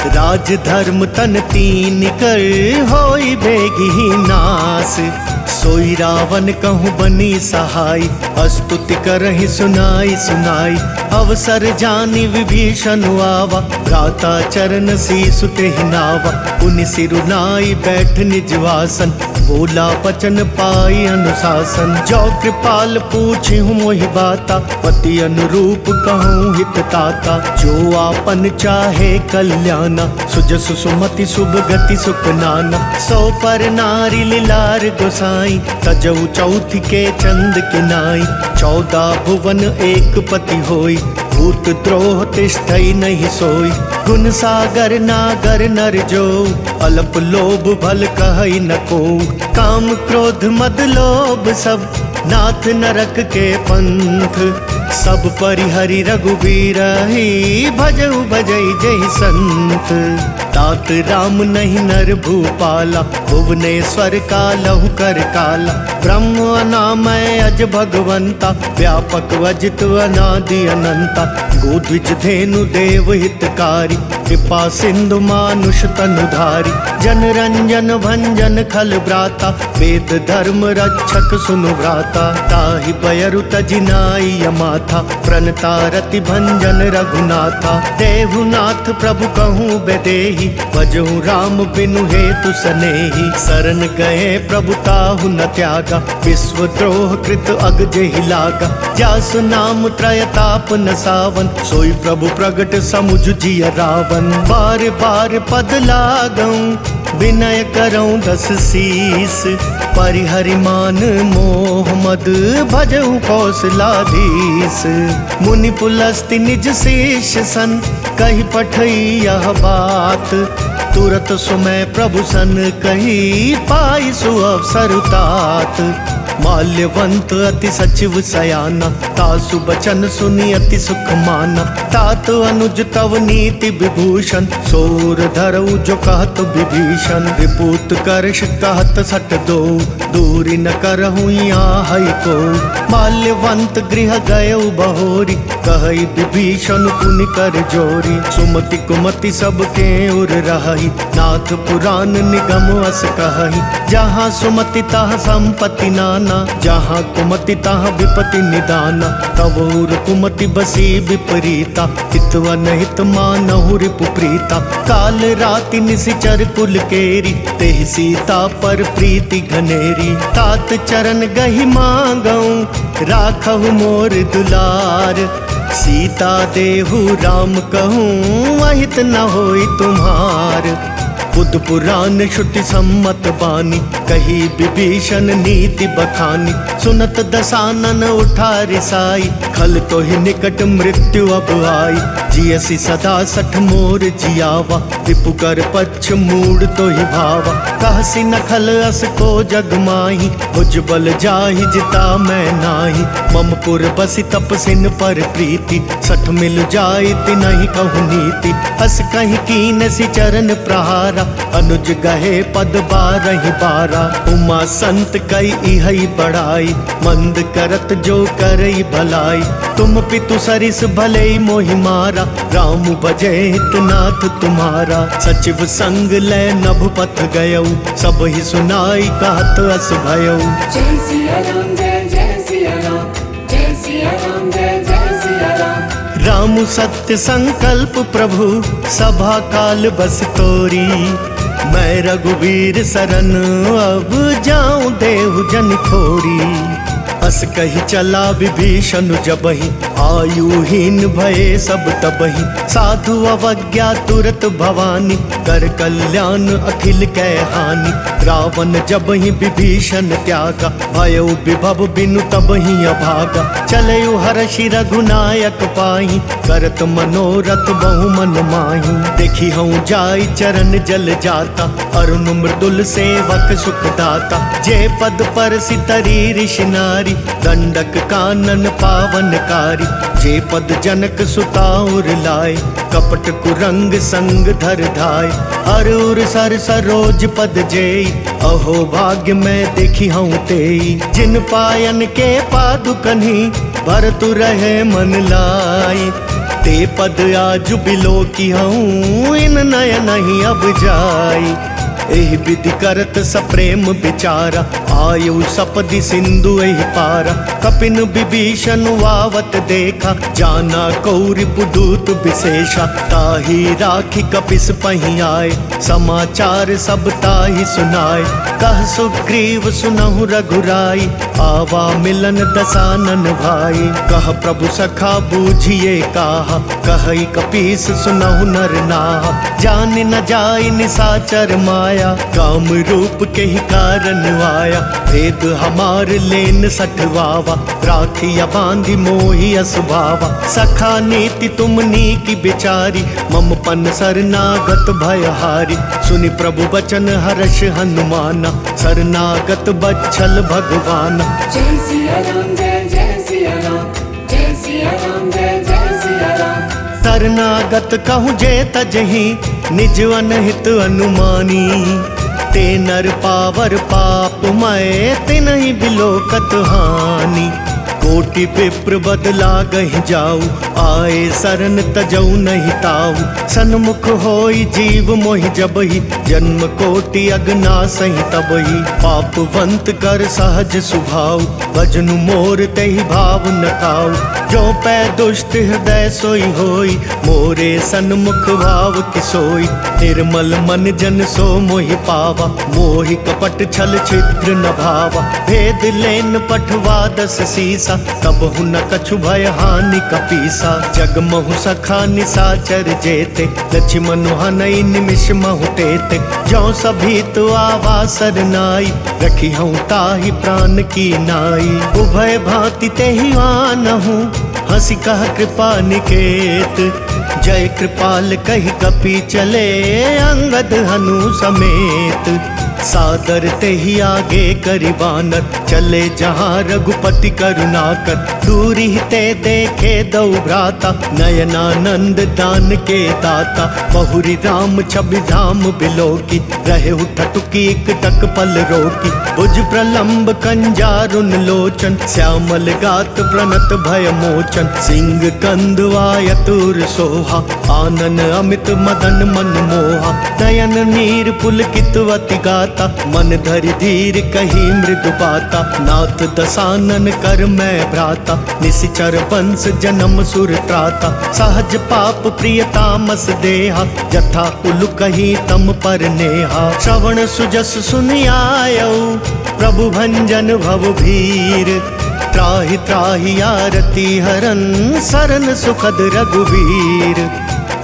राज धर्म तन तीन कर, होई बेगी नास। सोई रावण कहूँ बनी सहाय, स्तुति करहि सुनाई सुनाई। अवसर जानी विभीषण आवा, भ्राता चरण सीसु तेहि नावा। पुनि सिरु नाई बैठ निज वासन, बोला बचन पाई अनुशासन। जो कृपाल पूछी हूँ मोहि बाता, पति अनुरूप कहूँ हित ताता। जो आपन चाहे कल्याणा, सुजसु सुमति शुभ गति सुख नाना। सो पर नारी लीलार गोसाई, तजऊ चौथी के चंद किनाई। 14 भुवन एक पति होई, भूत द्रोह तिष्ठई नहीं सोई। गुण सागर नागर नर जो, अल्प लोभ भल कहई न को। काम क्रोध मद लोभ सब, नाथ नरक के पंथ। सब परिहरि रघुबीर ही, भजऊ भजई जय संत। तात राम नहीं नर भूपाला, भुवनेश्वर कालहु कर काला। ब्रह्म अनामय अज भगवंता, व्यापक वजित अनादि अनंता। गोद्विज धेनु देव हितकारी, कृपा सिंधु मानुष तनुधारी। जन रंजन भंजन खल ब्राता, वेद धर्म रक्षक सुनु भ्राता। ताहि बयरु तजिनाई माथा, प्रणता रति भंजन रघुनाथा। देहुनाथ प्रभु कहूँ बेदेही, भजहु राम बिनु हेतु सनेही। शरण गए प्रभु ताहु न त्यागा, विश्व द्रोह कृत अग जेहि लागा। जासु नाम त्रयताप न सावन, सोई प्रभु प्रगट समुझ जिय रावण। बार बार पद लागऊं, विनय करऊं 10 शीस। परिहरि मान मोह मद, भजहु कौशलाधीश। मुनि पुलस्ति निज शेष सन, कही पठई यह बात। तुरत सुमय प्रभु सन कही, पाई सुअवसर तात। माल्यवंत अति सचिव सयाना, तासु बचन सुनी अति सुख माना। तात अनुज तव नीति विभूषण, सोर धरऊ जो कहत विभीषण। रिपुत करश कहत सट दो, दूरी न करहु यहाँ को। माल्यवंत गृह गयऊ बहोरी, कहई विभीषण पुनि कर जोरी। सुमति कुमति सबके उर रही, नाथ पुराण निगम अस कहई। जहाँ सुमति तहाँ संपत्ति नाना, जहाँ कुमति तहाँ विपति निदाना। तब उर कुमति बसी विपरीता, हितवन हित मानहु रिपु प्रीता। काल राति निशिचर कुल केरी, तेहि सीता पर प्रीति घनेरी। तात चरण गहि मांगऊं, राखहु मोर दुलार। सीता देहु राम कहूँ, अहित न होई तुम्हार। बुद्ध पुराण श्रुति सम्मत बानी, कही विभीषण नीति बखानी। सुनत दसानन उठा रिसाई, खल तो ही निकट मृत्यु अब आई। जियसी सदा सठ मोर जियावा, रिपु कर पक्ष मूड तो ही भावा। कहसी न खल अस को जग माही, भुज बल जाहि जिता मैं नाही। ममपुर बसी तपसिन पर प्रीति, सठ मिल जाई तिनहि कहु नीति। हस कहीं कीन सी चरण प्रहारा, अनुज गहे पद बारहि बारा। उमा संत कई इहई बढ़ाई, मंद करत जो करई भलाई। तुम पितु सरिस भले मोहि मारा, राम बजे हितनाथ तुम्हारा। सचिव संग ले नभ पथ गयऊ, सब ही सुनाई कहत अस भयऊ। जय सिया राम जय सिया राम, जय सिया राम जय सिया राम। राम सत्य संकल्प प्रभु, सभा काल बस तोरी। मैं रघुवीर सरन अब जाऊं देहु जन खोरी। अस कही चला विभीषण जबहि, आयुहीन भये सब तबहि। साधु अवज्ञा तुरत भवानी, कर कल्याण अखिल कै हानि। रावण जबहि विभीषण त्यागा, भयो विभव बिनु तबहि अभागा। चलयु हर्षि रघुनायक पाहि, करत मनोरथ बहु मन माहि। देखी हूँ जाई चरण जल जाता, अरुण मृदुल सेवक सुख दाता। जे पद पर सितरी ऋषि नारी, दंडक कानन पावनकारी। जे पद जनक सुताउर लाए, कपट कुरंग संग धर धाय। हर उर सर सरोज पद जेई, अहो भाग्य मैं देखी हूँ तेई। जिन पायन के पादुकन्ही, भरतु रहे मन लाई। ते पद आज बिलो की हूँ, इन नय नहीं अब जाई। एहि विधि करत सप्रेम विचारा, आयु सपदि सिंधु एहि पारा। कपिन विभीषण वावत देखा, जाना कौरि पुदूत विशेषा। ताहि राखी कपिस पहि आए, समाचार सब ताहि सुनाए। कह सुग्रीव सुनहु रघुराई, आवा मिलन दसानन भाई। कह प्रभु सखा बूझिए काहा, कहई कपीस सुनहु नर नाहा। जान न जाई निसाचर माया, काम रूप के ही कारण आया। भेद हमार लेन सठवावा, राखिया बांधी मोहि असुभावा। सखा नीति तुमनी की बिचारी, मम पन शरणागत भयहारी। सुनि प्रभु बचन हर्ष हनुमाना, शरणागत बच्छल भगवाना। जय सिया राम जय सिया राम, जय सिया राम जय सिया राम। शरणागत कहूँ जे तजहि, निज अनहित अनुमानी। ते नर पावर पाप मय, तिनहि बिलोकत हानि। कोटि विप्र बदला गहि जाऊ, आए शरण तजऊ नहीं ताऊ। सन्मुख होई जीव मोहि जबहि, जन्म कोटि अगना सही तबहि। पापवंत कर सहज सुभाव, भजनु मोर तेहि भाव न खाऊ। जो पै दुष्ट हृदय सोई होई, मोरे सन्मुख भाव किसोई। निर्मल मन जन सो मोहि पावा, मोहि कपट छल छिद्र न भावा। भेद लेन पठवा दस सीसा, तब न कछु भय हानि कपीसा। जग महु सखा निसाचर जेते, लक्ष्मण हनई निमिष महु तेते। जो सभी तो आवासर नाई, रखी हूँ ताहि प्राण की नाई। उभय भांति तेहि आनहु, हंसी कह कृपा निकेत। जय कृपाल कही कपि चले, अंगद हनु समेत। सादर ते ही आगे करि बानर, चले जहाँ रघुपति करुणाकर। दूरी ते देखे दौ भ्राता, नयनानंद दान के दाता। बहुरी राम छवि धाम बिलोकी, रहे ठटुकी एक टक पल रोकी। भुज प्रलंब कंजारुन लोचन, श्यामल गात प्रणत भय मोचन। सिंह कंद वायतुर सोहा, आनन अमित मदन मन मोहा। नयन नीर पुलकित अति गाता, मन धरि धीर कही मृदु बाता। नाथ दसानन कर मैं भ्राता, निशिचर वंश जन्म सुर त्राता। सहज पाप प्रिय तामस देहा, जथा कुल कही तम पर नेहा। श्रवण सुजस सुनि आयऊ, प्रभु भंजन भव भीर। त्राहि त्राहि आरती हरन, सरन सुखद रघुवीर।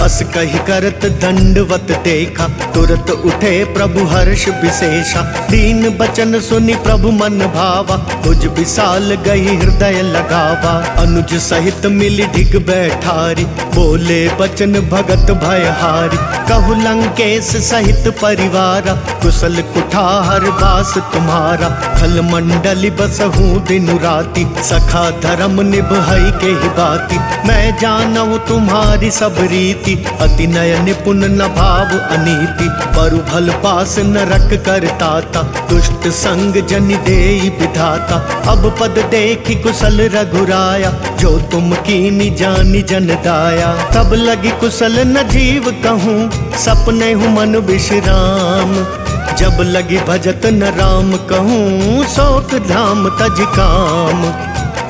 अस कही करत दंडवत देखा, तुरत उठे प्रभु हर्ष विशेषा। दीन बचन सुनी प्रभु मन भावा, तुझ विशाल गई हृदय लगावा। अनुज सहित मिली ढिग बैठारी, बोले बचन भगत भयहारी। कहु लंकेश सहित परिवारा, कुशल कुठार बास तुम्हारा। खल मंडली बसहूँ दिन राति, सखा धर्म निभई के ही बाती। मैं जानऊँ तुम्हारी सब रीति, अति नय निपुण न भाव अनीति। बरु भल पास नरक करताता, दुष्ट संग जन देई विधाता। अब पद देखी कुशल रघुराया, जो तुम कीनी जानी जन दाया। तब लगी कुशल न जीव कहूँ, सपने हूँ मन विश्राम। जब लगी भजत न राम कहूँ, शोक धाम तज काम।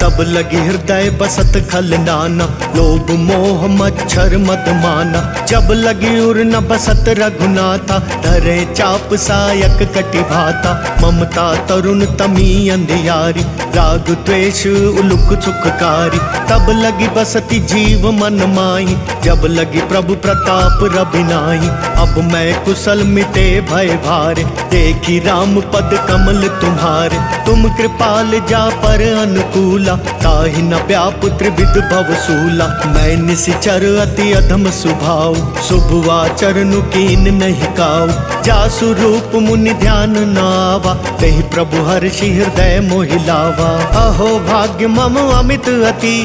तब लगी हृदय बसत खल नाना, लोभ मोह मच्छर मद माना। जब लगी उर न बसत रघुनाथा, धरे चाप सायक कटि भाता। ममता तरुण तमी अंधियारी, राग द्वेष उलुक सुखकारी। तब लगी बसती जीव मन माही, जब लगी प्रभु प्रताप रबिनाही। अब मैं कुशल मिटे भय भारे, देखी राम पद कमल तुम्हारे। तुम कृपाल जा पर अनुकूला, ताहि न व्याप त्रिविध भवसूला। मैं निशिचर अति अधम स्वभाव, शुभ आचरण कीन नहीं काऊ। जासु रूप मुनि ध्यान नावा, तेहि प्रभु हर्षि हृदय मोहिलावा। अहो भाग्य मम अमित अति,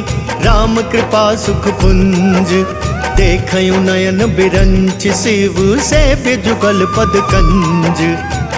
राम कृपा सुख पुंज। देखयूं नयन बिरंच, शिव से जुगल पद कंज।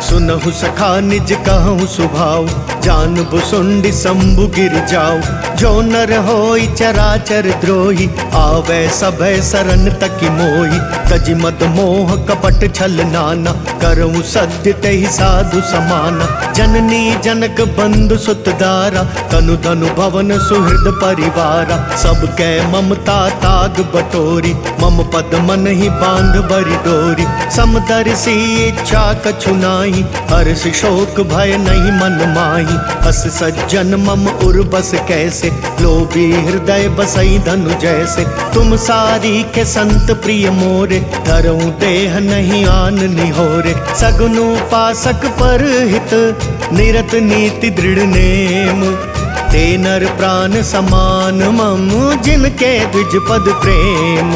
सुनहु सखा निज कहूँ सुभाव, जानबु सुंडी शंभु गिर जाओ। जो नर होई चराचर द्रोही, आवे सभय सरन तकी मोही। तजि मद मोह कपट छल नाना, करऊँ सत्य तेहि साधु समाना। जननी जनक बंधु सुतदारा, तनु धनु भवन सुहृद परिवारा। सबके ममता ताग बटोरी, मम पद मन ही बांध बरि डोरी। समदर्शी इच्छा कछु नाही, हर्ष शोक भय नहीं मन माही। अस सज्जन मम उर बस कैसे, लोभी हृदय बसई धनु जैसे। तुम सारी के संत प्रिय मोरे, धरऊँ देह नहीं आन निहोरे। सगुनु पासक पर हित, निरत नीति दृढ़ नेम। ते नर प्राण समान मम, जिनके द्विज पद प्रेम।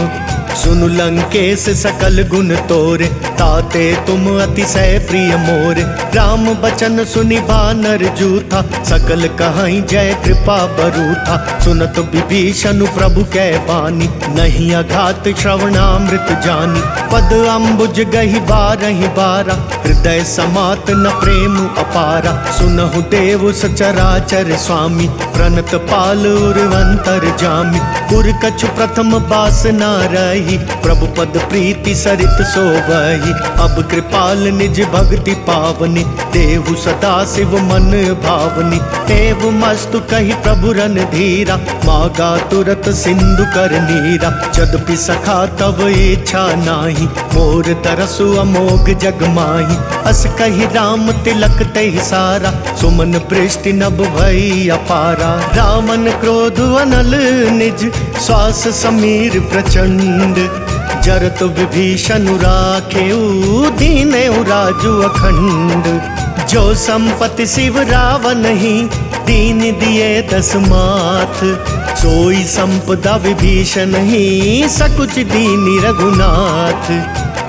सुनु लंकेश सकल गुण तोरे, ताते तुम अतिशय प्रिय मोरे। राम बचन सुनि बानर जूथा, सकल कहाई जय कृपा बरूथा। सुनत विभीषण प्रभु कै बानी, नहीं अघात श्रवणामृत जानी। पद अम्बुज गही बारहि बारा, हृदय समात न प्रेम अपारा। सुनहु देव सचराचर स्वामी, प्रणत पाल उर्वंतर जामी। पुर कछु प्रथम बास न रही, प्रभु पद प्रीति सरित सोवही। अब कृपाल निज भक्ति पावनी, देहु सदा शिव मन भावनी। एव मस्तु कही प्रभु रन धीरा, मागा तुरत सिंधु कर नीरा। यद्यपि सखा तब इच्छा नाही, मोर तरसु अमोघ जग माही। अस कही राम तिलक तेहि सारा, सुमन पृष्टि नभ भई अपारा। रामन क्रोध अनल निज, श्वास समीर प्रचंड। जरत विभीषण राखेऊ, दीनेऊ राजु अखंड। जो संपत्ति शिव रावण ही, दीन दिए दस माथ। सोई संपदा विभीषण ही, सकुच दीनी रघुनाथ।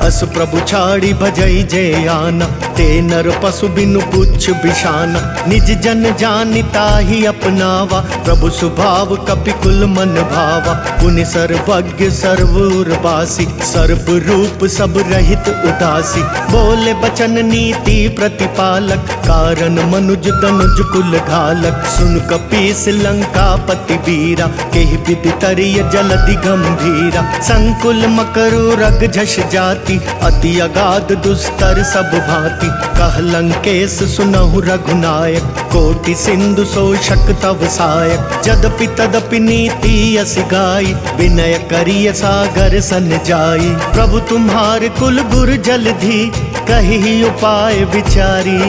अस प्रभु छाड़ी भजई जय आना, ते नर पशु बिनु पुच्छ बिशाना। निज जन जानिता ही अपनावा, प्रभु स्वभाव कपिकुल मन भावा। पुनि सर्वज्ञ सर्वउर्वासी, सर्व रूप सब रहित उदासी। बोले बचन नीति प्रतिपालक, कारण मनुज तनुज कुल घालक। सुन कपीस लंका पति बीरा, केहि विधि तरिय जलधि गंभीरा। संकुल मकरु रग झष जाति, अति अगाध दुस्तर सब भांति। कह लंकेश सुनहु रघुनायक, कोटि सिंधु शोषक तव सायक। जदपि तदपि नीति यस गाई, विनय करिय सागर सन जाई। प्रभु तुम्हारे कुल गुर जलधि, कही उपाय विचारी।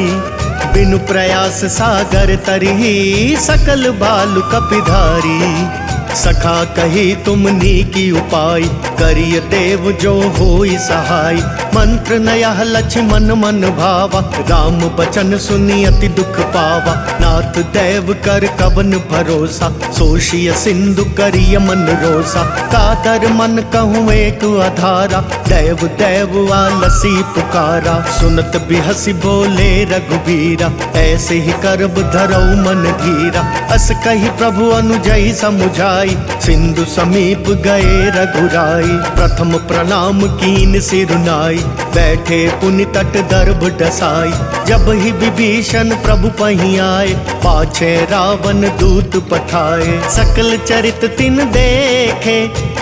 बिनु प्रयास सागर तरही, सकल बालु कपिधारी। सखा कही तुम नी की उपाय, करिय देव जो होई सहाय। मंत्र नया लक्ष्मण मन भावा, राम बचन सुनी अति दुख पावा। नाथ देव कर कवन भरोसा, सोशिय सिंधु करिय मन रोसा। कातर मन कहूँ एक आधारा, देव देव आलसी पुकारा। सुनत बिहसी बोले रघुबीरा, ऐसे ही करब धरौ मन धीरा। अस कही प्रभु अनुजई समुझाई, सिंधु समीप गए रघुराई। प्रथम प्रणाम कीन सिरुनाई, बैठे पुनि तट दर्भ डसाई। जब ही विभीषण प्रभु पही आए, पाछे रावण दूत पठाए। सकल चरित तिन देखे,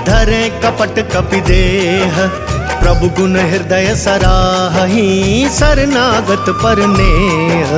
धरे कपट कपि देह। प्रभु गुण हृदय सराही, शरणागत पर नेह।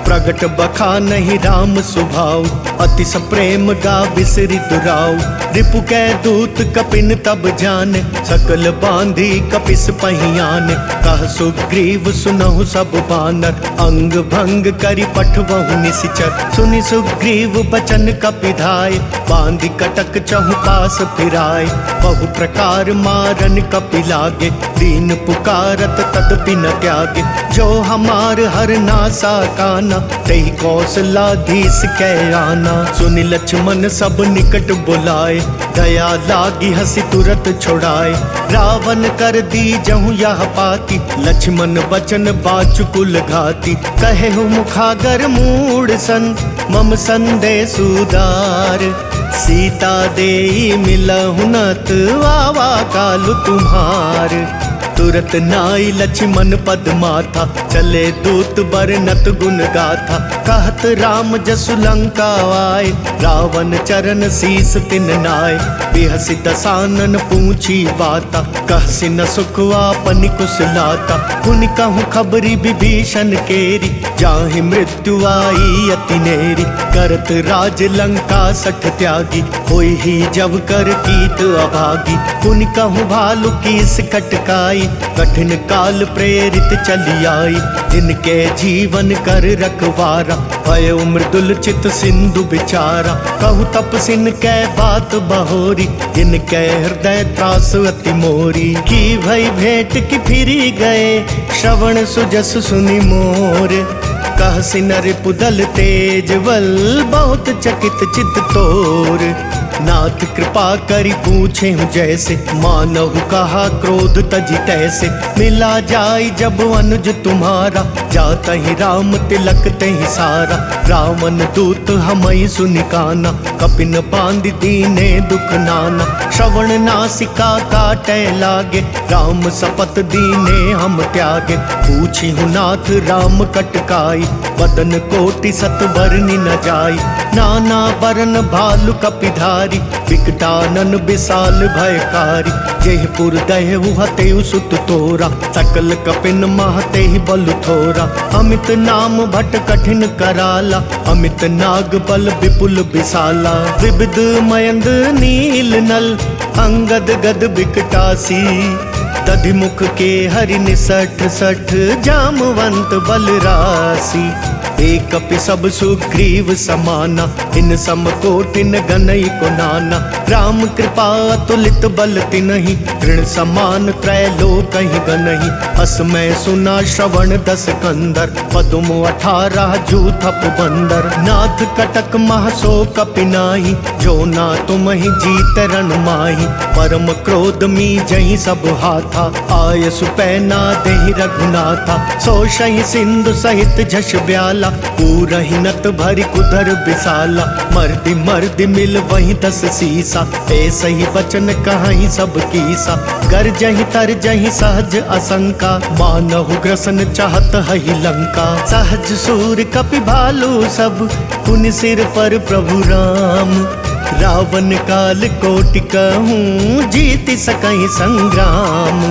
प्रगट बखा नहीं राम सुभाव, अति सप्रेम गा बिसरि दुराव। रिपु कै दूत कपिन तब जाने, सकल बांधी कपिस पहियाने। कह सुग्रीव सुनहु सब बानर, अंग भंग करि पठवहु निशिचर। सुनि सुग्रीव बचन कपिधाय, बांधी कटक चहु पास फिराय। बहु प्रकार मारन कपि लागे, दीन पुकारत तदपि न त्यागे। जो हमार हर नासा काना, तेहि कौशलाधीश कै आना। सुनि लक्ष्मण सब निकट बुलाए, दया लागी हसी तुरत छुड़ाए। रावण कर दी जहु यह पाती, लक्ष्मण बचन बाचुकुल घाती। कहेहु मुखागर मूढ़ सन, मम संदेश उदार। सीता देई मिलहु नत, आवा कालु तुम्हार। तुरत नाई लक्ष्मण पद माथा, चले दूत बरनत गुण गाथा। कहत राम जसु लंका आए, रावण चरण शीस तिन नाय। बिहसि दसानन पूछी बाता, कहसि न सुख आपनि कुशलाता। पुनि कहूँ खबरी विभीषण केरी, जाहि मृत्यु आई अति नेरी। करत राज लंका सठ त्यागी, होई ही जब कर कीत अभागी। पुनि कहूँ भालु कीस कटकाई, कठिन काल प्रेरित चली आई। जिनके जीवन कर रखवारा, भयो मृदुल चित सिंधु बिचारा। कहु तपसिन कै बात बहोरी, इनके हृदय त्रास अति मोरी। की भई भेंट की फिरी गए, श्रवण सुजस सुनि मोर। कहसि नर पुदल तेज बल, बहुत चकित चित तोर। नाथ कृपा करी पूछे हूँ जैसे, मानहु कहा क्रोध तजी तैसे। मिला जाई जब अनुज तुम्हारा, जाता ही राम तिलक तहि सारा। रावण दूत हमई सुनिकाना, कपिन बांधि दीने दुख नाना। श्रवण नासिका काटे लागे, राम सपत दीने हम त्यागे। पूछी हूँ नाथ राम कटकाई, बदन कोटि सत बरनि न जाई। नाना बरन भालु कपिधारी, विकटानन विशाल भयकारी। जेहपुर दहेहु हतेउ सुत तोरा, सकल कपिन महतेहि बल थोरा। अमित नाम भट कठिन कराला, अमित नाग बल विपुल विशाला। विविध मयंद नील नल, अंगद गद विकटासी। दधिमुख के हरि निसठ सठ, जामवंत बल राशि। एक कपि सब सुग्रीव समाना, इन सम कोटिन गनई को नाना। राम कृपा अतुलित बल तिनहि, ऋण समान त्रैलोकहि गनहि। असमय सुना श्रवण दस कंदर, पदुम 18 जूथप बंदर। नाथ कटक मह सो कपि नाहि, जो ना तुमहि जीत रण माहि। परम क्रोध मी जहि सब हाथा, आय सुपैना देहि रघुनाथा। सो सहि सिंधु सहित झष ब्याला, पूरहि नत भरि कुधर विशाला। मर्दि मर्दि मिल वही 10 सीसा, ऐसे ही बचन कहीं सब कीसा। गर जहि तर जहि सहज असंका, मानहु ग्रसन चाहत हहि लंका। सहज सूर कपि भालू सब, पुनि सिर पर प्रभु राम। रावण काल कोटि कहूँ, जीति सकहि संग्राम।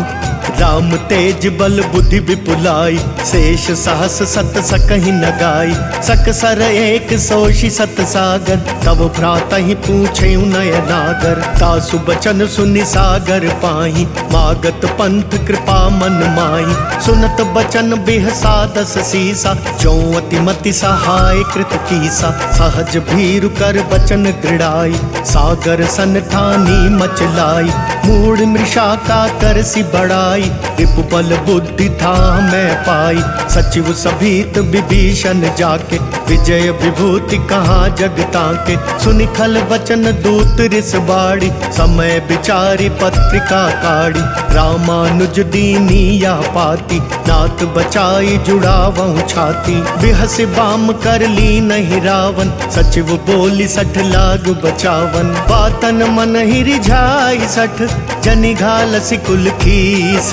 राम तेज बल बुद्धि विपुलाई, शेष सहस सत सकहि न गाई। सकसर एक सोषि सत सागर, तब भ्रातहि पूछे नयनागर। तासु बचन सुनि सागर पाहि, मागत पंथ कृपा मन माही। सुनत बचन बिहसा दस सीसा, चौअति मति सहाय कृत कीसा। सहज भीरु कर बचन गृढ़ाई, सागर सन ठानी मचलाई। मूढ़ मृषा का कर सी बड़ाई, रिपु बल बुद्धि था मैं पाई। सचिव सभीत विभीषण जाके, विजय विभूति कहाँ जग ताके। सुनि खल बचन दूत रिस बाड़ी, समय विचारी पत्रिका काढ़ी। रामानुज दीनी या पाती, नाथ बचाई जुड़ावहु छाती। बिहस बाम कर ली नहीं रावण, सचिव बोली सठ लाग बचावन। बातन मन ही रिझाई सठ, जनि घालसी कुल खीस।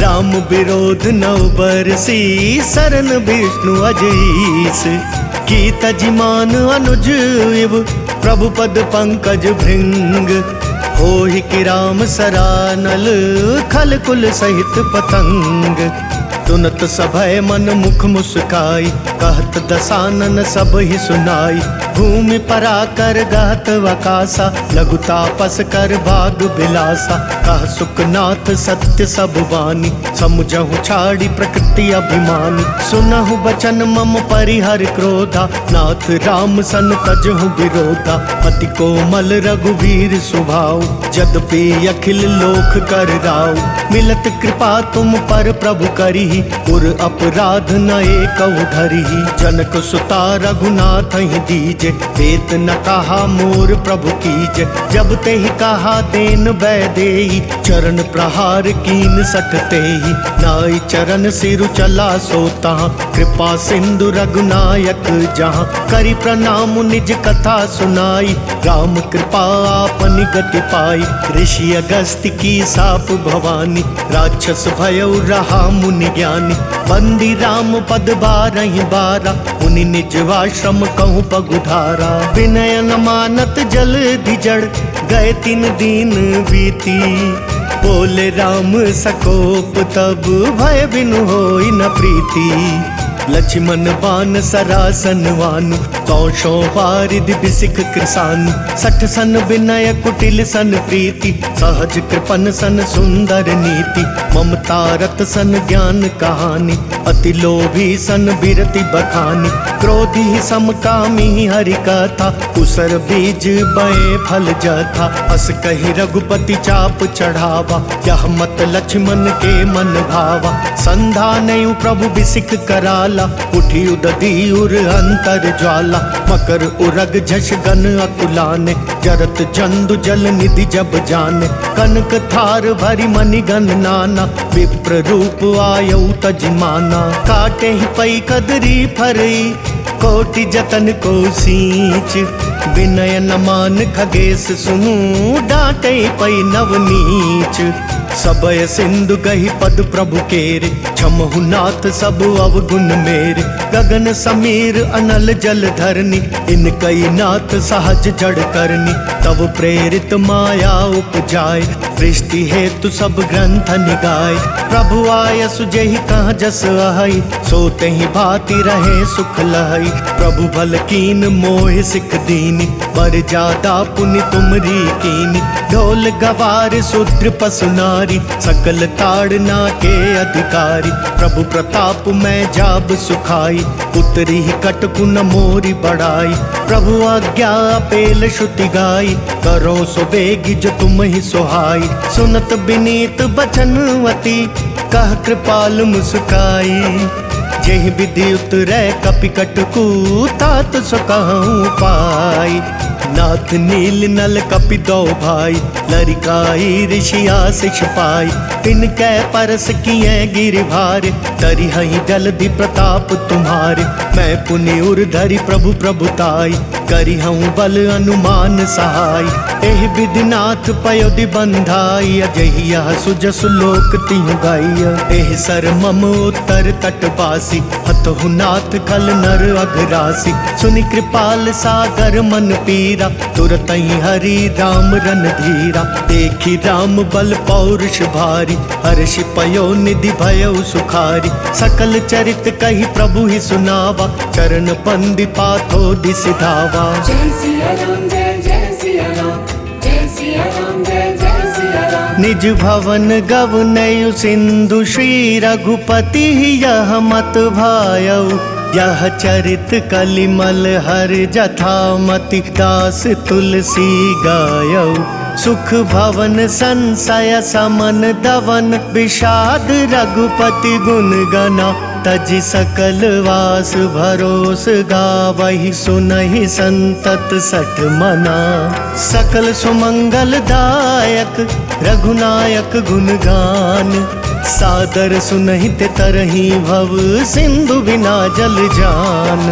राम विरोध नव बरसी, सरन विष्णु अजईस। की तजिमान अनुज इव, प्रभु पद पंकज भृंग। होहि कि राम सरानल, खल कुल सहित पतंग। तुनत सभय मन मुख मुस्काई, कहत दसानन सब ही सुनाई। भूमि पराकर गहत वकासा, लघु तापस कर भाग बिलासा। कह सुखनाथ सत्य सब वानी, समुझहु छाड़ी प्रकृति अभिमानी। सुनहु बचन मम परिहर क्रोधा, नाथ राम सन तजहु विरोधा। अति कोमल रघुवीर स्वभाव, यद्यपि अखिल लोक कर राव। मिलत कृपा तुम पर प्रभु करिहि, उर अपराध न एकउ धरिहि। जनक सुता रघुनाथ ही दीजे, वेत न कहा मोर प्रभु कीजे। जब ते ही कहा देन बैदेही, चरण प्रहार कीन सठ तेहि। नाई चरण सिरु चला सोता, कृपा सिंधु रघुनायक जहाँ। करि प्रणाम निज कथा सुनाई, राम कृपा आपनि गति पाई। ऋषि अगस्त्य की साप भवानी, राक्षस भयउ रहा मुनि ज्ञानी। बंदी राम पद बारहि बारा, मुनि निज आश्रम कहूँ पगुधारा। विनय न मानत जल धिजड़, गए 3 दिन बीती। बोले राम सकोप तब, भय बिनु होई न प्रीति। लक्ष्मण बान सरासन वानु, कौशो वारिधि बिसिख कृसानु। 60 सन विनय कुटिल सन प्रीति, सहज कृपन सन सुंदर नीति। ममता रत सन ज्ञान कहानी, अति लोभी सन बिरति बखानी। क्रोधी समकामी हरि कथा, उसर बीज बए फल जथा। अस कही रघुपति चाप चढ़ावा, यह मत लक्ष्मण के मन भावा। संधा नयु प्रभु बिसिख कराला, उठी उदधि उर अंतर ज्वाला। मकर उरग झष गन अकुलाने, जरत जंदु जल निधि जब जाने। कनक थार भरी मणिगन नाना, विप्र रूप आयउ तजमाना। काटे ही पई कदरी फरई, कोटि जतन को सींच। विनय न मान खगेश सुनु, डांटे पई नवनीच। सबय सिंधु गही पद प्रभु केरे, क्षमहु नाथ सब अवगुण मेरे। गगन समीर अनल जल धरनी, इन कई नाथ सहज जड़ करनी। तब प्रेरित माया उपजाय, सृष्टि हेतु सब ग्रंथ निगाय। प्रभु आय सुजहि कहाँ जस आई, सोते ही भांति रहे सुख लहई। प्रभु भल कीन मोहि सिख दीनी, बर जादा पुनि तुमरी कीनी। ढोल गवार शूद्र पसु नारी, सकल ताड़ना के अधिकारी। प्रभु प्रताप मैं जाब सुखाई, उतरी कटकु न मोरी बढ़ाई। प्रभु आज्ञा पेल श्रुति गाई, करो सो बेगी जो तुम ही सुहाई। सुनत बिनीत बचनवती, कह कृपाल मुस्काई। जेहि विधि उतरै कपि कटकु, तात सो कहूँ पाई। नाथ नील नल कपि दो भाई, लरिकाई ऋषि आशिष पाई। तिनकै परस किए गिरि भारे, तरि हई जलधि प्रताप तुम्हारे। मैं पुनि उर धरि प्रभु प्रभुताई, करि हूँ बल अनुमान सहाय। एहि विधि नाथ पयोधि बंधाई, अजहि यह सुजसु लोक तिहु गाइया। एहि सर मम उत्तर तटवासी, हतहु नाथ खल नर अघरासी। सुनि कृपाल सागर मन पीर, वीरा, तुरतहि हरि राम रणधीरा। देखी राम बल पौरुष भारी, हर्षि पयो निधि भयउ सुखारी। सकल चरित कही प्रभु ही सुनावा, चरण बंदी पाथो दिस धावा। जय सिया राम जय जय सिया राम, जय सिया राम जय जय सिया राम। निज भवन गवनयु सिंधु, श्री रघुपति यह मत भायउ। यह चरित कलिमल हर जथा मति, दास तुलसी गायउ। सुख भवन संशय समन दवन, विषाद रघुपति गुण गना। तजि सकल वास भरोस गावहि, सुनहि संतत सठ मना। सकल सुमंगल दायक रघुनायक गुणगान, सादर सुनहित तरहि भव सिंधु बिना जल जान।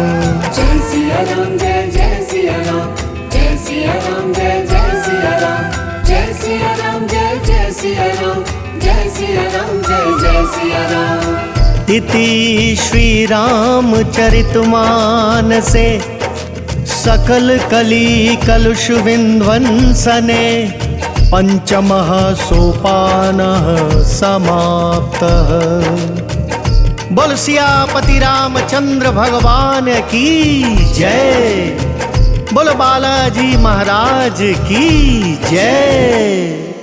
जय सिया राम जय जय सिया राम, जय सिया राम जय जय सिया राम। जय सिया राम जय जय सिया राम, जय सिया राम जय जय सिया राम। इति श्री राम चरित मानसे, सकल कली कलुष विध्वंसने। पंचमः सोपानः समाप्तः। बोल सियापति रामचंद्र भगवान की जय। बोल बालाजी महाराज की जय।